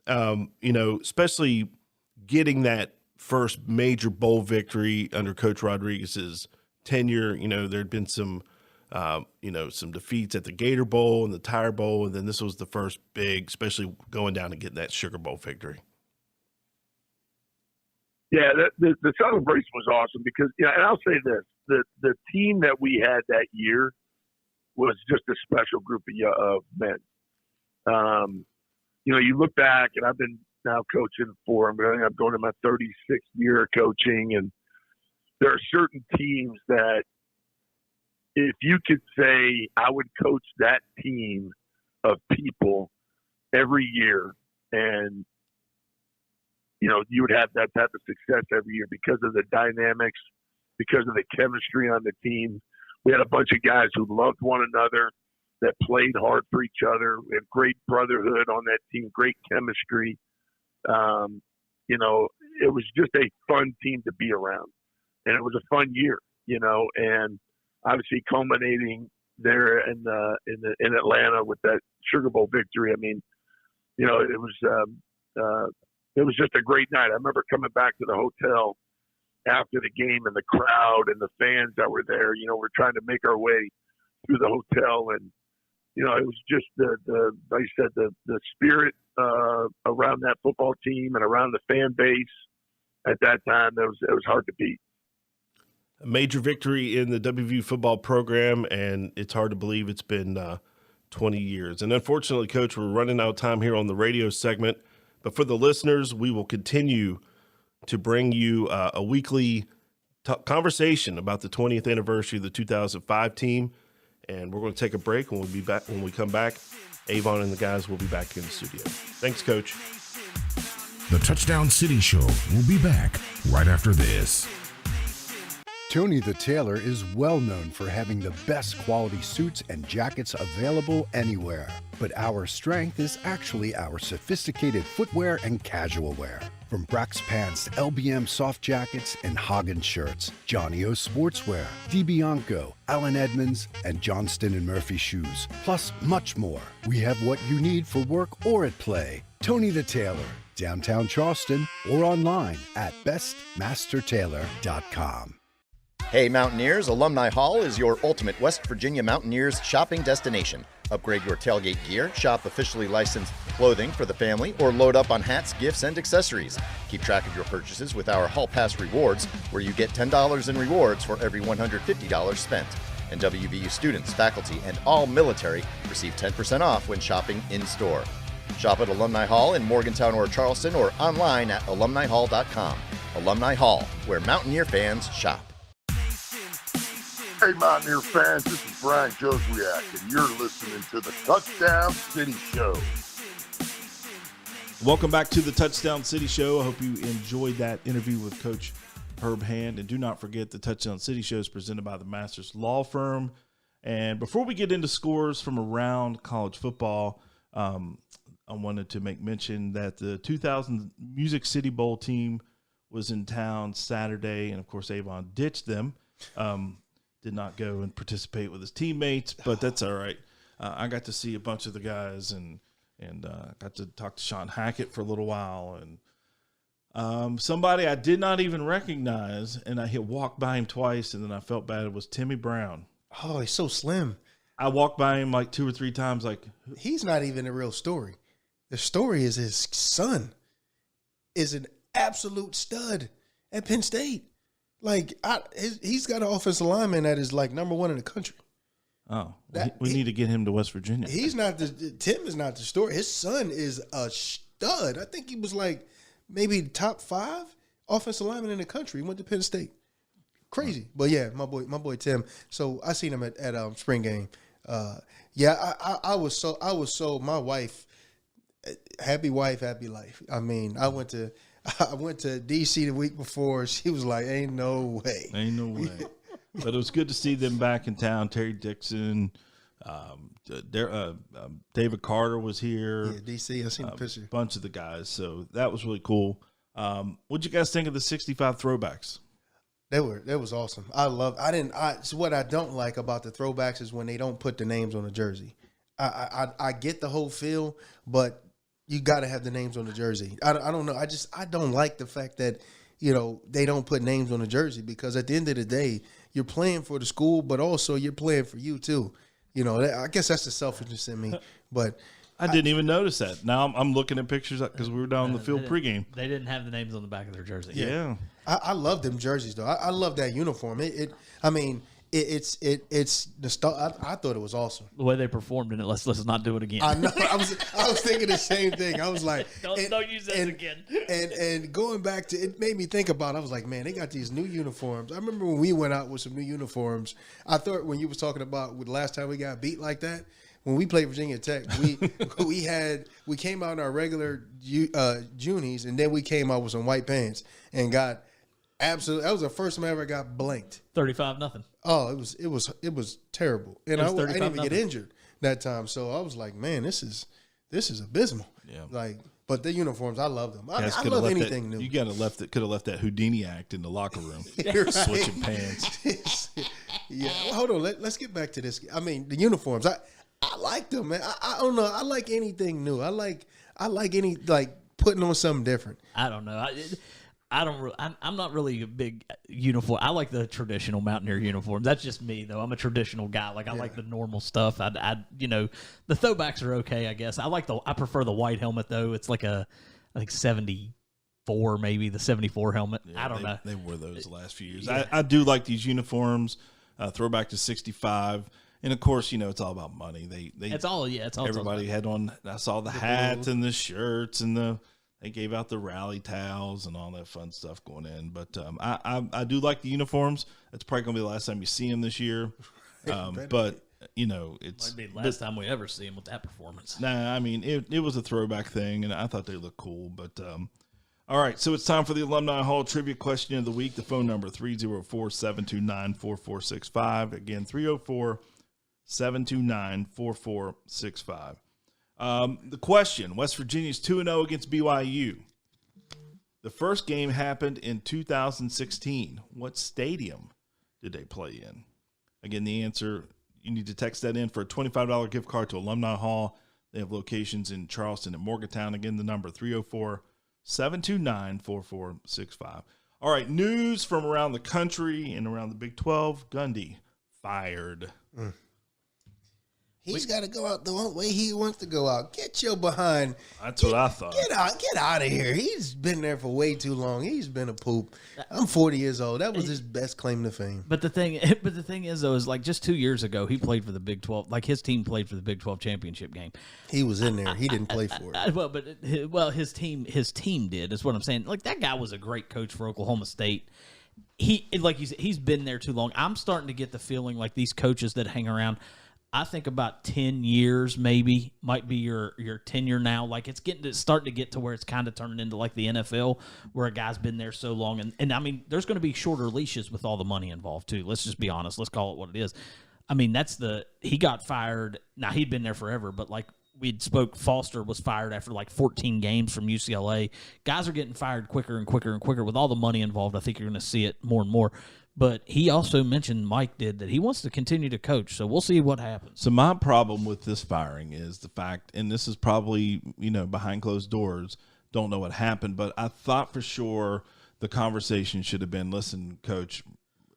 Especially getting that first major bowl victory under Coach Rodriguez's tenure. There'd been some defeats at the Gator Bowl and the Tire Bowl, and then this was the first big, especially going down and getting that Sugar Bowl victory. Yeah, the celebration was awesome because, and I'll say this, the team that we had that year was just a special group of men. You look back, and I've been now coaching I'm going to my 36th year of coaching, and there are certain teams that if you could say I would coach that team of people every year, and you would have that type of success every year because of the dynamics, because of the chemistry on the team. We had a bunch of guys who loved one another, that played hard for each other. We had great brotherhood on that team, great chemistry. It was just a fun team to be around, and it was a fun year. And obviously culminating there in Atlanta with that Sugar Bowl victory. I mean, it was just a great night. I remember coming back to the hotel after the game, and the crowd and the fans that were there. We're trying to make our way through the hotel, and it was just like I said, the spirit around that football team and around the fan base at that time. It was hard to beat. A major victory in the WVU football program, and it's hard to believe it's been 20 years. And unfortunately, Coach, we're running out of time here on the radio segment. But for the listeners, we will continue to bring you a weekly conversation about the 20th anniversary of the 2005 team. And we're going to take a break. When we come back, Avon and the guys will be back in the studio. Thanks, Coach. The Touchdown City Show will be back right after this. Tony the Tailor is well known for having the best quality suits and jackets available anywhere. But our strength is actually our sophisticated footwear and casual wear. From Brax pants to LBM soft jackets and Hagen shirts, Johnny O sportswear, DiBianco, Allen Edmonds, and Johnston & Murphy shoes, plus much more. We have what you need for work or at play. Tony the Tailor, downtown Charleston, or online at bestmastertailor.com. Hey Mountaineers, Alumni Hall is your ultimate West Virginia Mountaineers shopping destination. Upgrade your tailgate gear, shop officially licensed clothing for the family, or load up on hats, gifts, and accessories. Keep track of your purchases with our Hall Pass Rewards, where you get $10 in rewards for every $150 spent. And WVU students, faculty, and all military receive 10% off when shopping in-store. Shop at Alumni Hall in Morgantown or Charleston, or online at alumnihall.com. Alumni Hall, where Mountaineer fans shop. Hey, Mountaineer fans, this is Brian Joswiak, and you're listening to the Touchdown City Show. Welcome back to the Touchdown City Show. I hope you enjoyed that interview with Coach Herb Hand. And do not forget, the Touchdown City Show is presented by the Masters Law Firm. And before we get into scores from around college football, I wanted to make mention that the 2000 Music City Bowl team was in town Saturday. And, of course, Avon ditched them. Did not go and participate with his teammates, but that's all right. I got to see a bunch of the guys and got to talk to Sean Hackett for a little while, and somebody I did not even recognize, and I had walked by him twice, and then I felt bad. It was Timmy Brown. Oh, he's so slim. I walked by him like 2 or 3 times. Like, he's not even a real story. The story is his son is an absolute stud at Penn State. Like, he's got an offensive lineman that is like number 1 in the country. Oh, we need to get him to West Virginia. Tim is not the story. His son is a stud. I think he was like maybe top 5 offensive lineman in the country. He went to Penn State. Crazy. But yeah, my boy Tim. So I seen him at spring game. I was so my wife, happy wife, happy life. I mean, I went to DC the week before. She was like, ain't no way. But it was good to see them back in town. Terry Dixon, David Carter was here. Yeah, DC. I seen the picture. A bunch of the guys. So that was really cool. What'd you guys think of the 65 throwbacks? That was awesome. So what I don't like about the throwbacks is when they don't put the names on the jersey. I get the whole feel, but you got to have the names on the jersey. I don't know. I don't like the fact that, they don't put names on the jersey, because at the end of the day, you're playing for the school, but also you're playing for you too. I guess that's the selfishness in me. But I didn't even notice that. Now I'm looking at pictures because we were down on the field pregame. They didn't have the names on the back of their jersey. Yeah. I love them jerseys though. I love that uniform. It's nostalgic. I thought it was awesome. The way they performed in it. Let's not do it again. I know. I was thinking the same thing. I was like, don't use that again. And going back to it, made me think about. I was like, man, they got these new uniforms. I remember when we went out with some new uniforms. I thought when you was talking about the last time we got beat like that, when we played Virginia Tech, we came out in our regular Junies, and then we came out with some white pants and got. Absolutely, that was the first time I ever got blanked. 35-0. Oh, it was terrible, and I didn't even get injured that time. So I was like, man, this is abysmal. Yeah. Like, but the uniforms, I love them. I love anything new. You could have left that Houdini act in the locker room, switching pants. Yeah, well, hold on. Let's get back to this. I mean, the uniforms. I like them, man. I don't know. I like anything new. I like any putting on something different. I don't know. I'm not really a big uniform. I like the traditional Mountaineer uniforms. That's just me, though. I'm a traditional guy. Like, I like the normal stuff. The throwbacks are okay, I guess. I prefer the white helmet, though. It's like I think 74, maybe the 74 helmet. Yeah, I don't know. They wore those the last few years. Yeah. I do like these uniforms. Throwback to 65. And of course, it's all about money. It's all everybody had on. I saw the hats and the shirts and they gave out the rally towels and all that fun stuff going in. But I do like the uniforms. It's probably gonna be the last time you see them this year. But it's might be the last time we ever see them with that performance. Nah, I mean it was a throwback thing, and I thought they looked cool. But all right, so it's time for the Alumni Hall Trivia Question of the Week. The phone number 304-729-4465. Again, 304-729-4465. The question, West Virginia's 2-0 against BYU. The first game happened in 2016. What stadium did they play in? Again, the answer, you need to text that in for a $25 gift card to Alumni Hall. They have locations in Charleston and Morgantown. Again, the number 304-729-4465. All right, news from around the country and around the Big 12. Gundy fired. He's got to go out the way he wants to go out. Get your behind. That's what I thought. Get out of here. He's been there for way too long. He's been a poop. I'm 40 years old. That was his best claim to fame. But the thing is though, is like just 2 years ago he played for the Big 12. Like his team played for the Big 12 championship game. He was in there. He didn't play for it. His team did. Is what I'm saying. Like that guy was a great coach for Oklahoma State. He, like you said, he's been there too long. I'm starting to get the feeling like these coaches that hang around. I think about 10 years maybe might be your tenure now. Like it's starting to get to where it's kind of turning into like the NFL where a guy's been there so long. And I mean, there's going to be shorter leashes with all the money involved too. Let's just be honest. Let's call it what it is. I mean, he got fired. Now he'd been there forever, but like Foster was fired after like 14 games from UCLA. Guys are getting fired quicker and quicker and quicker with all the money involved. I think you're going to see it more and more. But he also mentioned, Mike did, that he wants to continue to coach. So we'll see what happens. So my problem with this firing is the fact, and this is probably, behind closed doors, don't know what happened, but I thought for sure the conversation should have been, listen, Coach,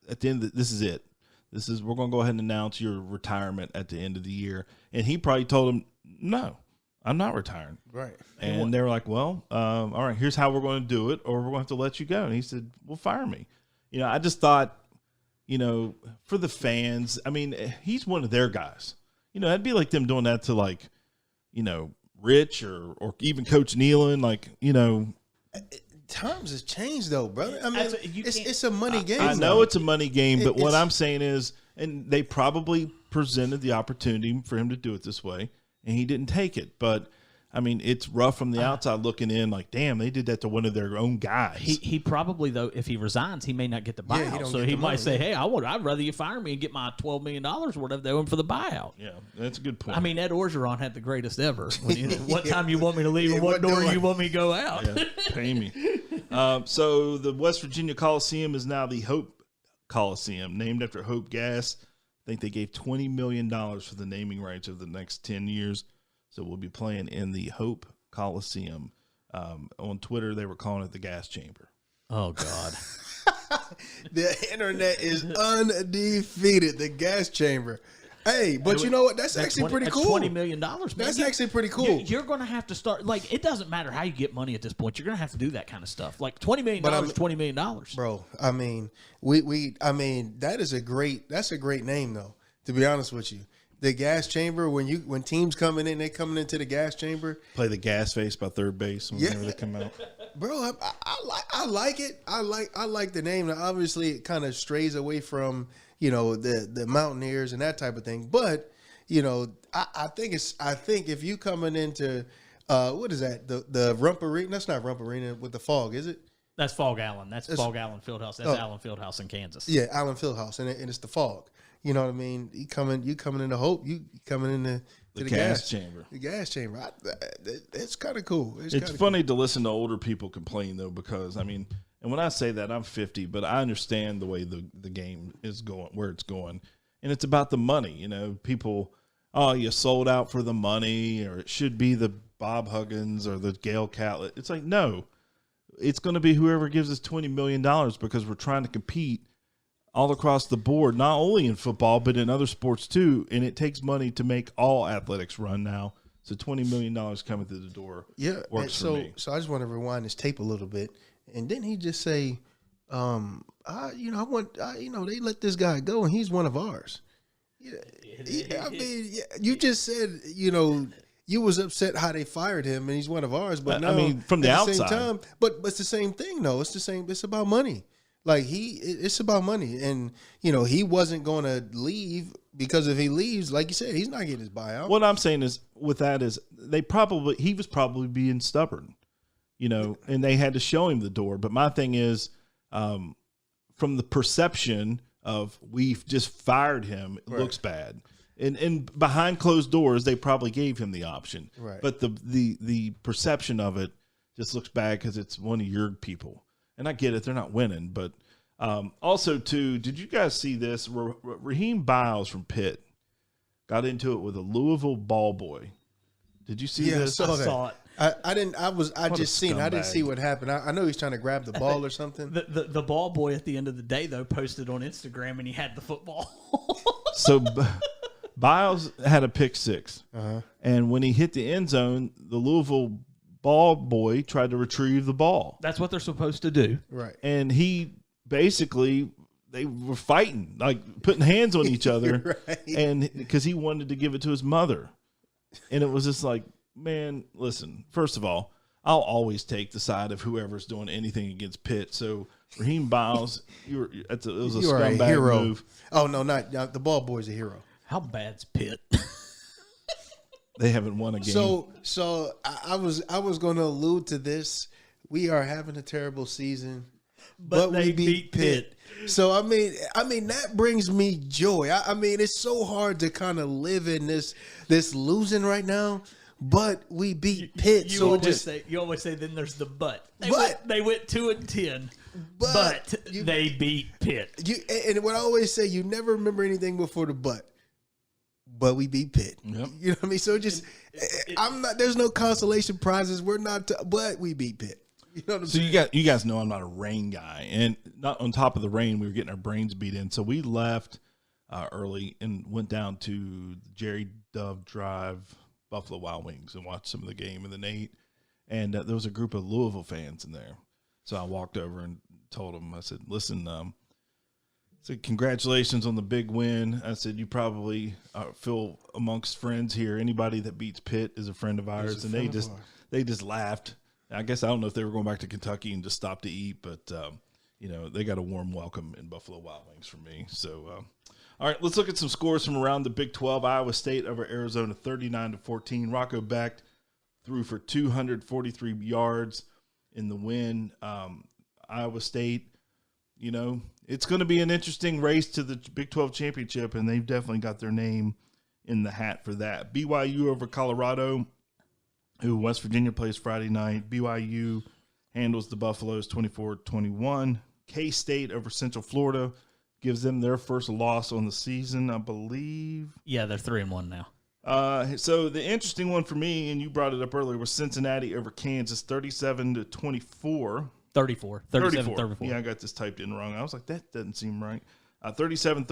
at the end this is it. We're going to go ahead and announce your retirement at the end of the year. And he probably told him, no, I'm not retiring. Right. And they were like, well, all right, here's how we're going to do it, or we're going to have to let you go. And he said, well, fire me. I just thought, for the fans, I mean, he's one of their guys. That'd be like them doing that to like, Rich or even Coach Nealon, like, Times has changed though, brother. I mean, it's a money game. I know it's a money game, but what I'm saying is, and they probably presented the opportunity for him to do it this way, and he didn't take it. But I mean, it's rough from the outside looking in. Like, damn, they did that to one of their own guys. He probably, though, if he resigns, he may not get the buyout. So he might say, "Hey, I'd rather you fire me and get my $12 million or whatever they owe him for the buyout." Yeah, that's a good point. I mean, Ed Orgeron had the greatest ever. What time you want me to leave and what door you want me to go out? Yeah, pay me. So the West Virginia Coliseum is now the Hope Coliseum, named after Hope Gas. I think they gave $20 million for the naming rights over the next 10 years. So we'll be playing in the Hope Coliseum. On Twitter, they were calling it the gas chamber. Oh, God. The internet is undefeated. The gas chamber. Hey, but you know what? That's actually pretty cool. $20 million, man. That's actually pretty cool. You're going to have to start. Like, it doesn't matter how you get money at this point. You're going to have to do that kind of stuff. Like, $20 million is $20 million. Bro, I mean, that's a great name, though, to be honest with you. The gas chamber, when teams coming in, they coming into the gas chamber. Play the gas face by third base whenever they come out. Bro, I like it. I like the name. Now, obviously, it kind of strays away from the Mountaineers and that type of thing. But I think if you coming into what is that, the Rump Arena? That's not Rump Arena with the fog, is it? That's Fog Allen. That's Fog Allen Fieldhouse. That's Allen Fieldhouse in Kansas. Yeah, Allen Fieldhouse, and it's the fog. You know what I mean? You coming into Hope. You coming into the gas chamber. The gas chamber. It's kind of cool. It's funny to listen to older people complain though, because I mean, and when I say that, I'm 50, but I understand the way the game is going, where it's going, and it's about the money. People, you sold out for the money, or it should be the Bob Huggins or the Gail Catlett. It's like, no, it's going to be whoever gives us $20 million, because we're trying to compete all across the board, not only in football, but in other sports too. And it takes money to make all athletics run now. So $20 million coming through the door works for me. So I just want to rewind this tape a little bit. And didn't he just say, they let this guy go and he's one of ours. Yeah, I mean, you just said, you was upset how they fired him and he's one of ours. But no, I mean, from the outside. Same time, but it's the same thing, though. It's the same. It's about money. Like it's about money, and he wasn't going to leave, because if he leaves, like you said, he's not getting his buyout. What I'm saying is, with that is, he was probably being stubborn, and they had to show him the door. But my thing is, from the perception of we've just fired him, it looks bad, and behind closed doors, they probably gave him the option, right? But the perception of it just looks bad because it's one of your people. And I get it, they're not winning, but also too, did you guys see this? Raheem Biles from Pitt got into it with a Louisville ball boy. Did you see this? I saw it. I didn't. I just seen. I didn't see what happened. I know he's trying to grab the ball or something. The ball boy at the end of the day though posted on Instagram and he had the football. So Biles had a pick six. And when he hit the end zone, the Louisville ball boy tried to retrieve the ball. That's what they're supposed to do. Right. And he basically, they were fighting, like putting hands on each other. Right. And because he wanted to give it to his mother. And it was just like, man, listen, first of all, I'll always take the side of whoever's doing anything against Pitt. So Raheem Biles, it was a You are a scumbag hero. move. Oh, no, not the ball boy's a hero. How bad's Pitt? They haven't won a game. So I was going to allude to this. We are having a terrible season, but we beat Pitt. So I mean that brings me joy. I mean it's so hard to kind of live in this losing right now, but we beat Pitt. You always say then there's the but. They went 2-10, but they beat Pitt. And what I always say, you never remember anything before the but. But we beat Pitt. Yep. You know what I mean? So just I'm not. There's no consolation prizes. We're not. But we beat Pitt. You know what I'm saying? You guys know I'm not a rain guy, and not on top of the rain, we were getting our brains beat in. So we left early and went down to Jerry Dove Drive, Buffalo Wild Wings, and watched some of the game in the Nate. And there was a group of Louisville fans in there. So I walked over and told them, I said, "Listen, congratulations on the big win." I said, "You probably feel amongst friends here. Anybody that beats Pitt is a friend of ours." And they just laughed. I guess I don't know if they were going back to Kentucky and just stopped to eat, but they got a warm welcome in Buffalo Wild Wings from me. So, all right, let's look at some scores from around the Big 12. Iowa State over Arizona, 39-14. Rocco Becht threw for 243 yards in the win. Iowa State, it's going to be an interesting race to the Big 12 championship, and they've definitely got their name in the hat for that. BYU over Colorado, who West Virginia plays Friday night. BYU handles the Buffaloes 24-21. K-State over Central Florida gives them their first loss on the season, I believe. Yeah, they're 3-1 now. So the interesting one for me, and you brought it up earlier, was Cincinnati over Kansas, 37-24. 34. Yeah, I got this typed in wrong. I was like, that doesn't seem right. 37-34.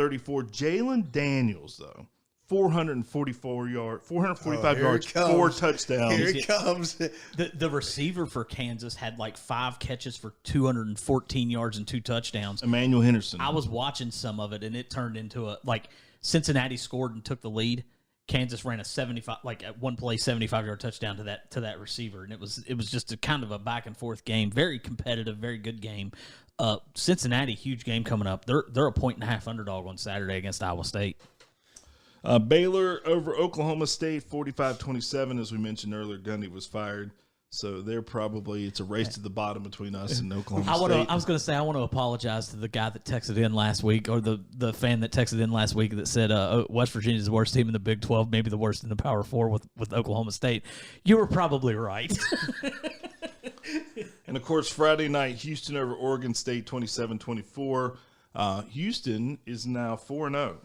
Jalen Daniels, though, 445 yards, 4 touchdowns. Here it comes. The receiver for Kansas had like 5 catches for 214 yards and 2 touchdowns. Emmanuel Henderson. I was watching some of it, and it turned into Cincinnati scored and took the lead. Kansas ran at one play 75-yard touchdown to that receiver, and it was just a kind of a back and forth game, very competitive, very good game. Cincinnati, huge game coming up. They're a 1.5 underdog on Saturday against Iowa State. Baylor over Oklahoma State, 45-27. As we mentioned earlier, Gundy was fired. So it's a race to the bottom between us and Oklahoma State. I was going to say, I want to apologize to the guy that texted in last week, or the fan that texted in last week that said West Virginia is the worst team in the Big 12, maybe the worst in the Power 4 with Oklahoma State. You were probably right. And, of course, Friday night, Houston over Oregon State, 27-24. Houston is now 4-0.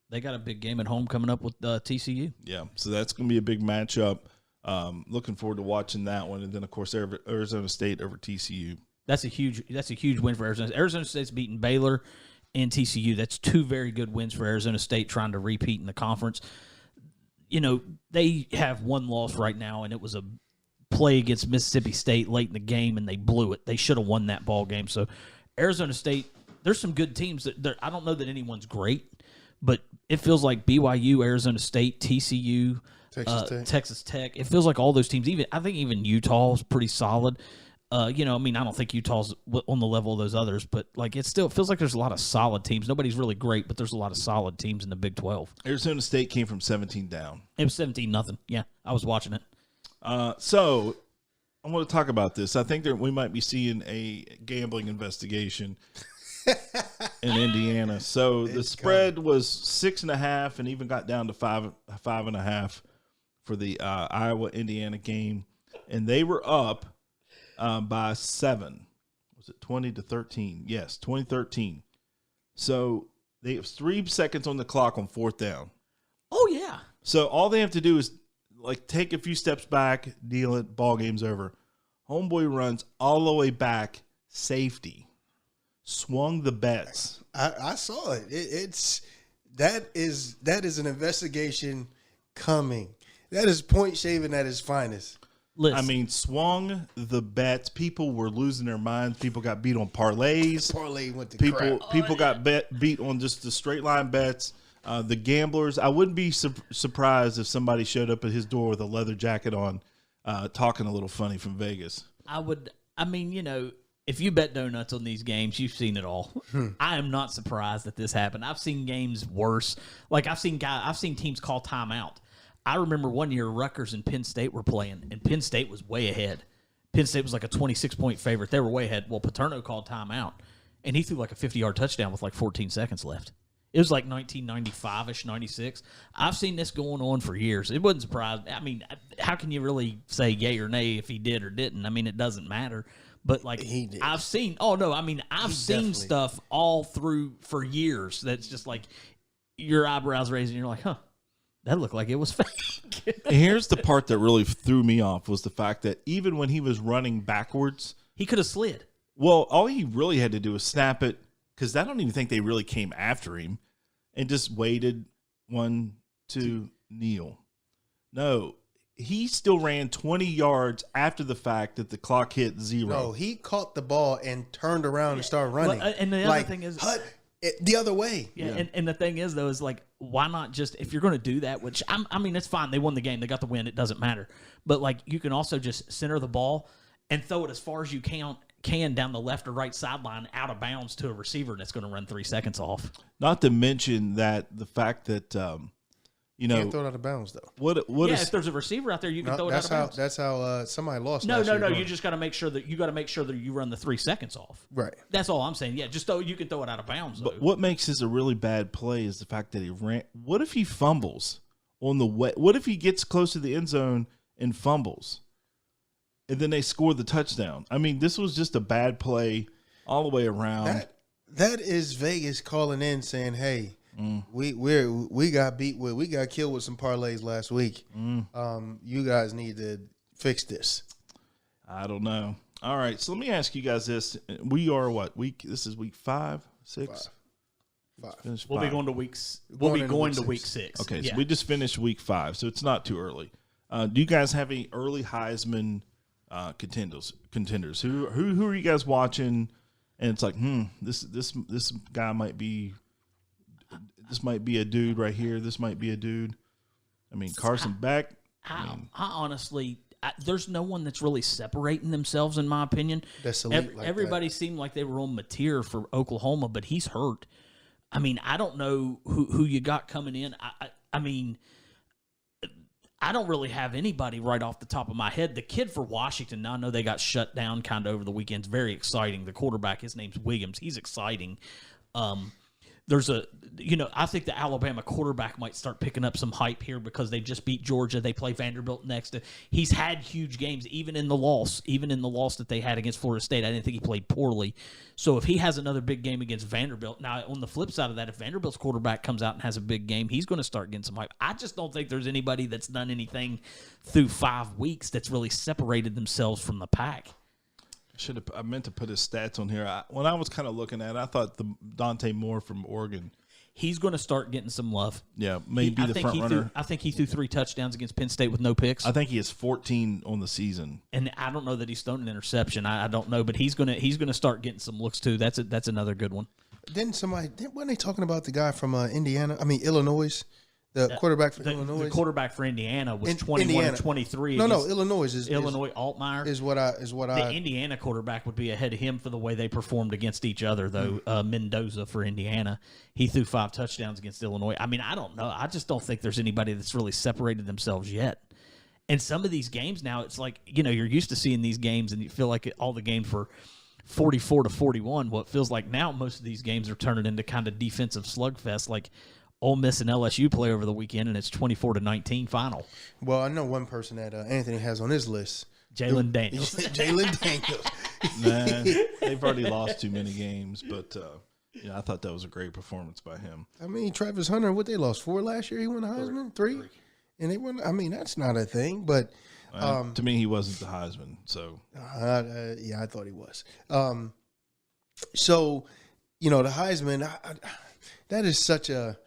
They got a big game at home coming up with TCU. Yeah, so that's going to be a big matchup. Looking forward to watching that one, and then of course Arizona State over TCU. That's a huge win for Arizona. Arizona State's beaten Baylor and TCU. That's 2 very good wins for Arizona State trying to repeat in the conference. They have 1 loss right now, and it was a play against Mississippi State late in the game, and they blew it. They should have won that ball game. So Arizona State, there's some good teams. I don't know that anyone's great, but it feels like BYU, Arizona State, TCU, Texas Tech. It feels like all those teams. I think even Utah's pretty solid. I don't think Utah's on the level of those others, but it still feels like there's a lot of solid teams. Nobody's really great, but there's a lot of solid teams in the Big 12. Arizona State came from 17 down. It was 17-0. Yeah, I was watching it. So I want to talk about this. I think that we might be seeing a gambling investigation in Indiana. So the spread was 6.5 and even got down to 5.5 for the Iowa-Indiana game. And they were up by 7. Was it 20-13? Yes, 2013. So they have 3 seconds on the clock on 4th down. Oh, yeah. So all they have to do is take a few steps back, deal it, ball game's over. Homeboy runs all the way back, safety. Swung the bets. I saw it. It's That is an investigation coming. That is point shaving at its finest. Listen, I mean, swung the bets. People were losing their minds. People got beat on parlays. Parlay went to People crap. got beat on just the straight line bets. The gamblers. I wouldn't be surprised if somebody showed up at his door with a leather jacket on, talking a little funny from Vegas. I mean, you know, if you bet donuts on these games, you've seen it all. I am not surprised that this happened. I've seen games worse. Like I've seen teams call timeout. I remember one year Rutgers and Penn State were playing, and Penn State was way ahead. Penn State was like a 26-point favorite. They were way ahead. Well, Paterno called timeout, and he threw like a 50-yard touchdown with like 14 seconds left. It was like 1995-ish, 96. I've seen this going on for years. It wouldn't surprise me. I mean, how can you really say yay or nay if he did or didn't? I mean, it doesn't matter. But like He did. I've seen seen definitely- stuff all through for years that's just like your eyebrows raised and you're like, huh, that looked like it was fake. And here's the part that really threw me off was the fact that even when he was running backwards, He could have slid. well, all he really had to do was snap it, because I don't even think they really came after him, and just waited 1, 2, kneel. No, he still ran 20 yards after the fact that the clock hit 0. No, he caught the ball and turned around and started running. Well, and the other like, thing is- the other way. Yeah, and the thing is though is like, why not just, if you're going to do that, which I mean it's fine, they won the game, they got the win, it doesn't matter, but like you can also just center the ball and throw it as far as you can down the left or right sideline out of bounds to a receiver that's going to run 3 seconds off. Not to mention that the fact that you know, Can't throw it out of bounds though. what Yeah, is if there's a receiver out there, you can No, throw it that's out of how bounds. that's how somebody lost. No, last year doing you it. just got to make sure that you run the 3 seconds off. Right. That's all I'm saying. Yeah, just you can throw it out of bounds. But though. what makes this a really bad play is the fact that he ran. What if he fumbles on the way? What if he gets close to the end zone and fumbles, and then they score the touchdown? I mean, this was just a bad play all the way around. That is Vegas calling in saying, "Hey, we got beat with, we got killed with some parlays last week. You guys need to fix this." I don't know. All right, so let me ask you guys this: we are what week? This is week 5, 6. Five. Finished We'll be 5. going to weeks. We'll be going to week 6. Okay, Yeah. so we just finished week 5, so it's not too early. Do you guys have any early Heisman contenders? Who are you guys watching? And it's like, this guy might be. This might be a dude right here. This might be a dude. I mean, Carson Beck. I honestly, there's no one that's really separating themselves, in my opinion. That's elite like everybody seemed like they were on Mateer for Oklahoma, but he's hurt. I mean, I don't know who you got coming in. I mean, I don't really have anybody right off the top of my head. The kid for Washington, now I know they got shut down kind of over the weekend. It's very exciting. The quarterback, his name's Williams. He's exciting. There's I think the Alabama quarterback might start picking up some hype here because they just beat Georgia. They play Vanderbilt next. He's had huge games, even in the loss that they had against Florida State. I didn't think he played poorly. So if he has another big game against Vanderbilt, now on the flip side of that, if Vanderbilt's quarterback comes out and has a big game, he's going to start getting some hype. I just don't think there's anybody that's done anything through 5 weeks that's really separated themselves from the pack. I meant to put his stats on here. When I was kind of looking at it, I thought the Dante Moore from Oregon. He's going to start getting some love. Yeah, maybe the front runner. I think he threw 3 touchdowns against Penn State with no picks. I think he has 14 on the season. And I don't know that he's thrown an interception. I don't know, but he's gonna start getting some looks too. That's another good one. Weren't they talking about the guy from Illinois? The quarterback for Illinois. The quarterback for Indiana was 21 and 23. No, Illinois is Altmaier is what I. The Indiana quarterback would be ahead of him for the way they performed against each other, though. Mendoza for Indiana, he threw 5 touchdowns against Illinois. I mean, I don't know. I just don't think there's anybody that's really separated themselves yet. And some of these games now, it's like, you're used to seeing these games, and you feel like all the games were 44-41. Well, it feels like now most of these games are turning into kind of defensive slugfest, like Ole Miss and LSU play over the weekend, and it's 24-19 final. Well, I know one person that Anthony has on his list. Jalen Daniels. Jalen Daniels. Nah, they've already lost too many games, but I thought that was a great performance by him. I mean, Travis Hunter, what they lost 4 last year? He won the Heisman 3, and they won. I mean, that's not a thing, but to me, he wasn't the Heisman. So yeah, I thought he was. So, the Heisman, that is such a.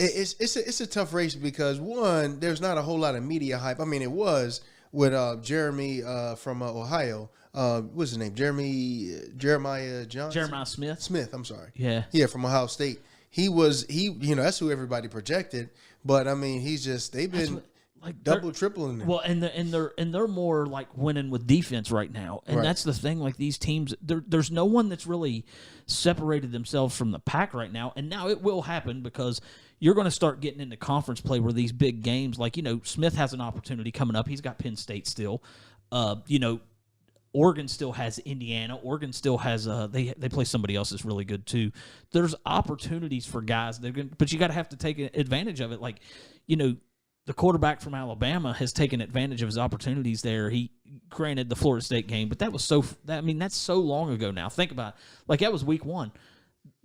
It's a tough race because one, there's not a whole lot of media hype. I mean, it was with Jeremy from Ohio. What's his name? Jeremiah Johnson. Jeremiah Smith. Smith. I'm sorry. Yeah. From Ohio State. He that's who everybody projected. But I mean, they've been double, tripling them. Well, and they're more like winning with defense right now, and that's the thing. Like these teams, there's no one that's really separated themselves from the pack right now. And now it will happen because you're going to start getting into conference play where these big games, like Smith has an opportunity coming up. He's got Penn State still. Oregon still has Indiana. Oregon still has they play somebody else that's really good too. There's opportunities for guys. But you got to have to take advantage of it. Like, the quarterback from Alabama has taken advantage of his opportunities there. He granted the Florida State game, but that's so long ago now. Think about it. Like that was week 1.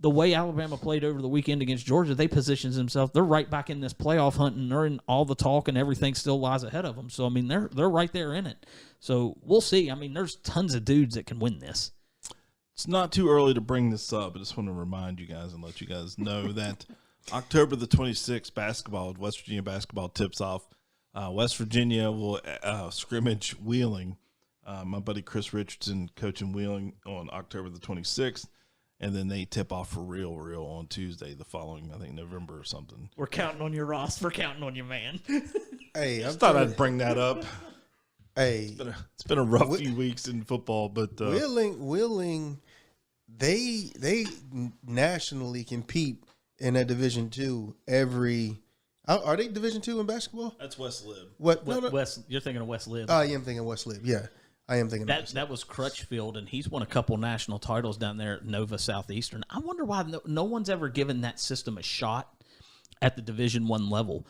The way Alabama played over the weekend against Georgia, they positions themselves. They're right back in this playoff hunt, and they're in all the talk, and everything still lies ahead of them. So I mean, they're right there in it. So we'll see. I mean, there's tons of dudes that can win this. It's not too early to bring this up. I just want to remind you guys and let you guys know that October the 26th, West Virginia basketball tips off. West Virginia will scrimmage Wheeling. My buddy Chris Richardson coaching Wheeling on October the 26th. And then they tip off for real on Tuesday, the following, I think, November or something. We're counting on you, Ross. We're counting on you, man. Hey, I thought I'd bring that up. Hey, it's been a rough few weeks in football, but Wheeling, they nationally compete in that Division II every. Are they Division II in basketball? That's West Lib. What? West, you're thinking of West Lib. I am thinking West Lib. Yeah. I am thinking that was Crutchfield, and he's won a couple national titles down there at Nova Southeastern. I wonder why no one's ever given that system a shot at the Division I level.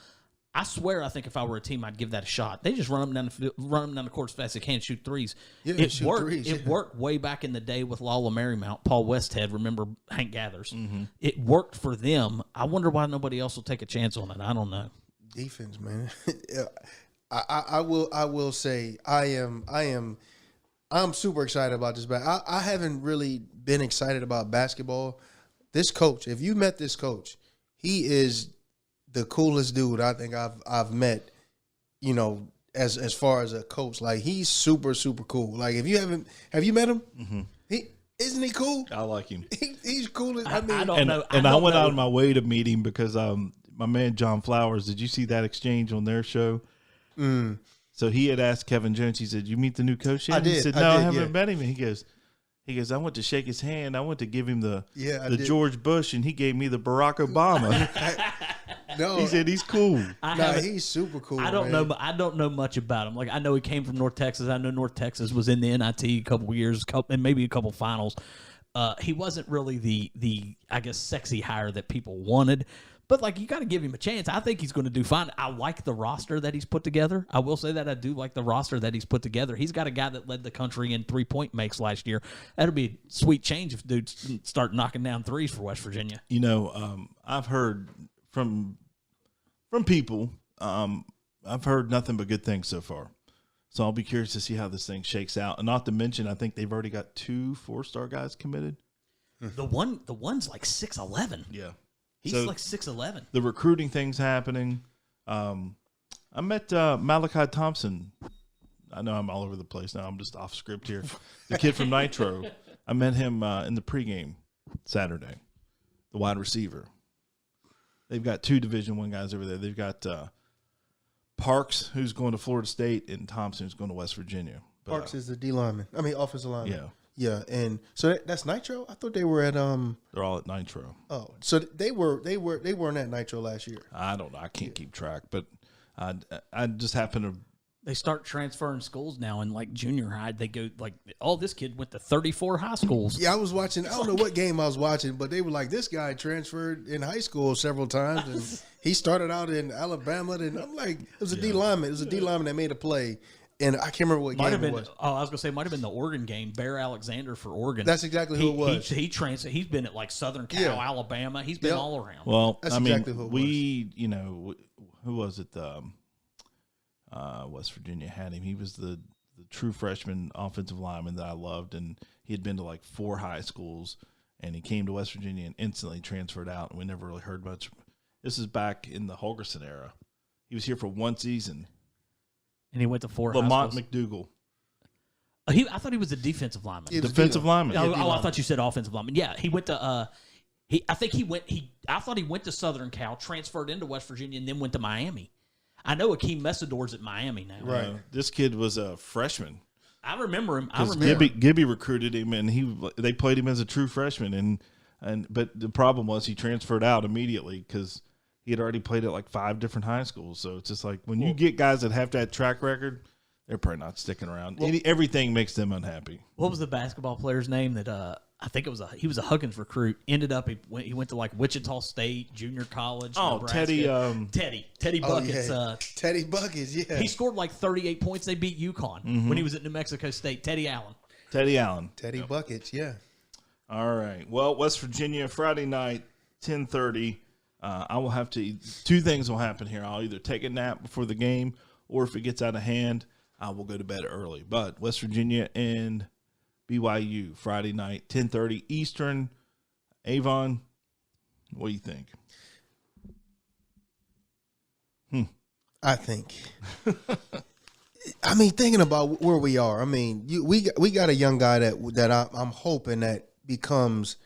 I swear, I think if I were a team, I'd give that a shot. They just run them down the court as fast as they can, shoot threes. Yeah, it worked. It worked way back in the day with Lala Marymount, Paul Westhead. Remember Hank Gathers? Mm-hmm. It worked for them. I wonder why nobody else will take a chance on it. I don't know. Defense, man. I will say I'm super excited about this. But I haven't really been excited about basketball. This coach, if you met this coach, he is the coolest dude I think I've met. As far as a coach, like he's super cool. Like have you met him? Mm-hmm. Isn't he cool? I like him. He's cool. I don't know. I went out of my way to meet him because my man John Flowers. Did you see that exchange on their show? Mm. So he had asked Kevin Jones. He said, "You meet the new coach yet?" I did. He said, "No, I haven't met him." And he goes, "I went to shake his hand. I went to give him the George Bush, and he gave me the Barack Obama." No, he said he's cool. He's super cool. I don't know. I don't know much about him. Like I know he came from North Texas. I know North Texas was in the NIT a couple years, and maybe a couple finals. He wasn't really the I guess sexy hire that people wanted. But, like, you got to give him a chance. I think he's going to do fine. I like the roster that he's put together. I will say that I do like the roster that he's put together. He's got a guy that led the country in three-point makes last year. That'll be a sweet change if dudes start knocking down threes for West Virginia. I've heard from people, I've heard nothing but good things so far. So I'll be curious to see how this thing shakes out. And not to mention, I think they've already got 2 4-star guys committed. The one's like 6'11". Yeah. He's like 6'11". The recruiting thing's happening. I met Malachi Thompson. I know I'm all over the place now. I'm just off script here. The kid from Nitro. I met him in the pregame Saturday, the wide receiver. They've got 2 Division I guys over there. They've got Parks, who's going to Florida State, and Thompson, who's going to West Virginia. But, Parks is the D lineman. I mean, offensive lineman. Yeah. Yeah, and so that's Nitro. I thought they were at They're all at Nitro. Oh, so they weren't at Nitro last year. I don't know. I can't keep track, but I just happen to. They start transferring schools now in like junior high. They go like, this kid went to 34 high schools. Yeah, I was watching. I don't know what game I was watching, but they were like, this guy transferred in high school several times, and he started out in Alabama. And I'm like, it was a D lineman. It was a D lineman that made a play. And I can't remember what game it was. Oh, I was going to say it might have been the Oregon game. Bear Alexander for Oregon. That's exactly who it was. He's been at like Southern Cal, Alabama. He's been all around. Well, that's exactly who it was. Who was it? West Virginia had him. He was the true freshman offensive lineman that I loved, and he had been to like 4 high schools, and he came to West Virginia and instantly transferred out, and we never really heard much. This is back in the Holgerson era. He was here for one season. And he went to 4 high Lamont schools. McDougal. I thought he was a defensive lineman. Defensive lineman. I thought you said offensive lineman. Yeah, he went to I thought he went to Southern Cal, transferred into West Virginia, and then went to Miami. I know Akeem Messidor's at Miami now. Right. This kid was a freshman. I remember him. Gibby recruited him, and they played him as a true freshman. But the problem was he transferred out immediately because he had already played at like 5 different high schools. So it's just like when you get guys that have that track record, they're probably not sticking around. Everything makes them unhappy. What was the basketball player's name that I think it was he was a Huggins recruit. Ended up he went to like Wichita State Junior College. Nebraska. Teddy Buckets. Yeah. Teddy Buckets. Yeah, he scored like 38 points. They beat UConn when he was at New Mexico State. Teddy Allen. Teddy Buckets. Yeah. All right. Well, West Virginia Friday night, 10:30. I will have to. 2 things will happen here. I'll either take a nap before the game, or if it gets out of hand, I will go to bed early. But West Virginia and BYU Friday night, 10:30 Eastern. Avon, what do you think? I think. I mean, thinking about where we are. I mean, we got a young guy that I'm hoping that becomes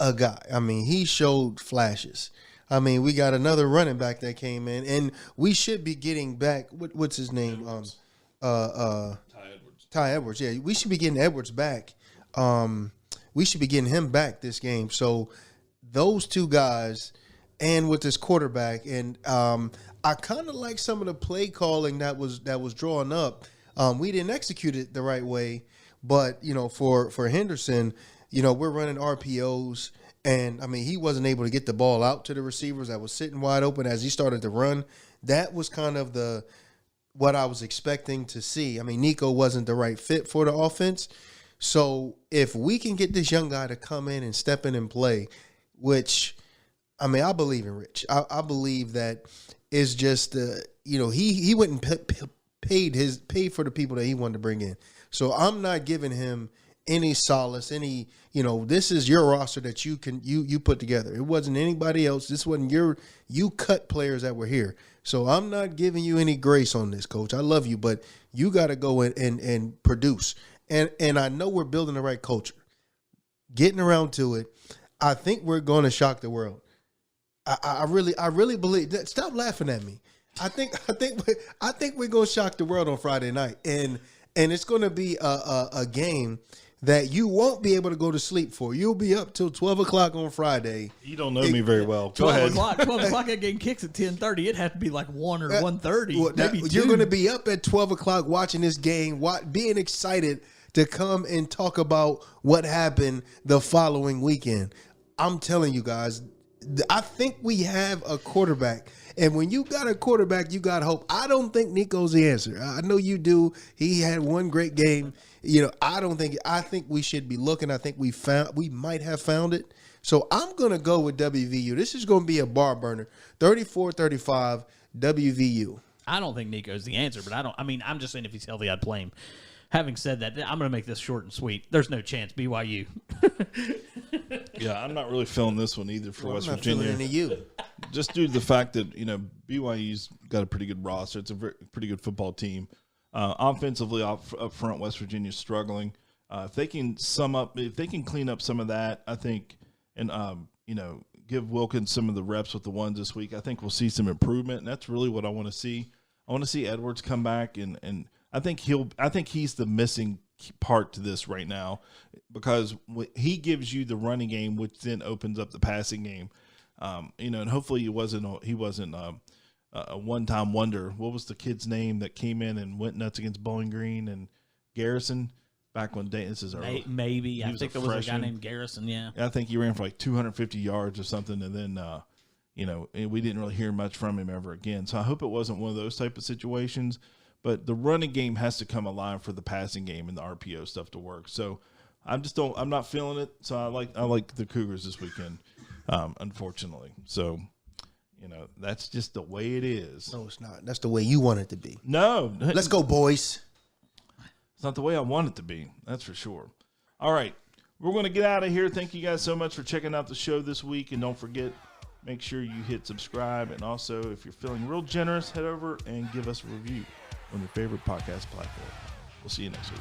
a guy. I mean, he showed flashes. I mean, we got another running back that came in, and we should be getting back. What's his name? Ty Edwards. Yeah, we should be getting Edwards back. We should be getting him back this game. So those 2 guys, and with this quarterback, and I kind of like some of the play calling that was drawn up. We didn't execute it the right way, but for Henderson, we're running RPOs. And, I mean, he wasn't able to get the ball out to the receivers that was sitting wide open as he started to run. That was kind of what I was expecting to see. I mean, Nico wasn't the right fit for the offense. So if we can get this young guy to come in and step in and play, which, I mean, I believe in Rich. I believe that it's just, he went and paid for the people that he wanted to bring in. So I'm not giving him any solace, this is your roster that you put together. It wasn't anybody else. This wasn't you cut players that were here. So I'm not giving you any grace on this, Coach. I love you, but you got to go and produce. And I know we're building the right culture. Getting around to it, I think we're going to shock the world. I really believe that. Stop laughing at me. I think we're going to shock the world on Friday night, and it's going to be a game that you won't be able to go to sleep for. You'll be up till 12 o'clock on Friday. You don't know me very well. Go ahead. 12 o'clock, that game kicks at 10:30. It'd have to be like 1 or 1:30. Well, maybe you're going to be up at 12 o'clock watching this game, being excited to come and talk about what happened the following weekend. I'm telling you guys, I think we have a quarterback. And when you got a quarterback, you got hope. I don't think Nico's the answer. I know you do. He had one great game. I think we should be looking. I think we might have found it. So I'm going to go with WVU. This is going to be a bar burner. 34-35 WVU. I don't think Nico's the answer, but I'm just saying if he's healthy, I'd play him. Having said that, I'm going to make this short and sweet. There's no chance. BYU. Yeah, I'm not really feeling this one either for West Virginia. I'm not feeling any you. Just due to the fact that, BYU's got a pretty good roster. It's a pretty good football team. Offensively, up front, West Virginia's struggling. If they can clean up some of that, I think, and give Wilkins some of the reps with the ones this week, I think we'll see some improvement. And that's really what I want to see. I want to see Edwards come back, and I think he's the missing part to this right now, because he gives you the running game, which then opens up the passing game. And hopefully he wasn't a one-time wonder. What was the kid's name that came in and went nuts against Bowling Green and Garrison back when this is early? Maybe. I think there was a guy named Garrison, yeah. I think he ran for like 250 yards or something, and then, we didn't really hear much from him ever again. So I hope it wasn't one of those type of situations. But the running game has to come alive for the passing game and the RPO stuff to work. So I'm not feeling it. So I like the Cougars this weekend, unfortunately. So, that's just the way it is. No, it's not. That's the way you want it to be. No. Let's go, boys. It's not the way I want it to be. That's for sure. All right. We're going to get out of here. Thank you guys so much for checking out the show this week. And don't forget, Make sure you hit subscribe. And also, if you're feeling real generous, head over and give us a review on your favorite podcast platform. We'll see you next week.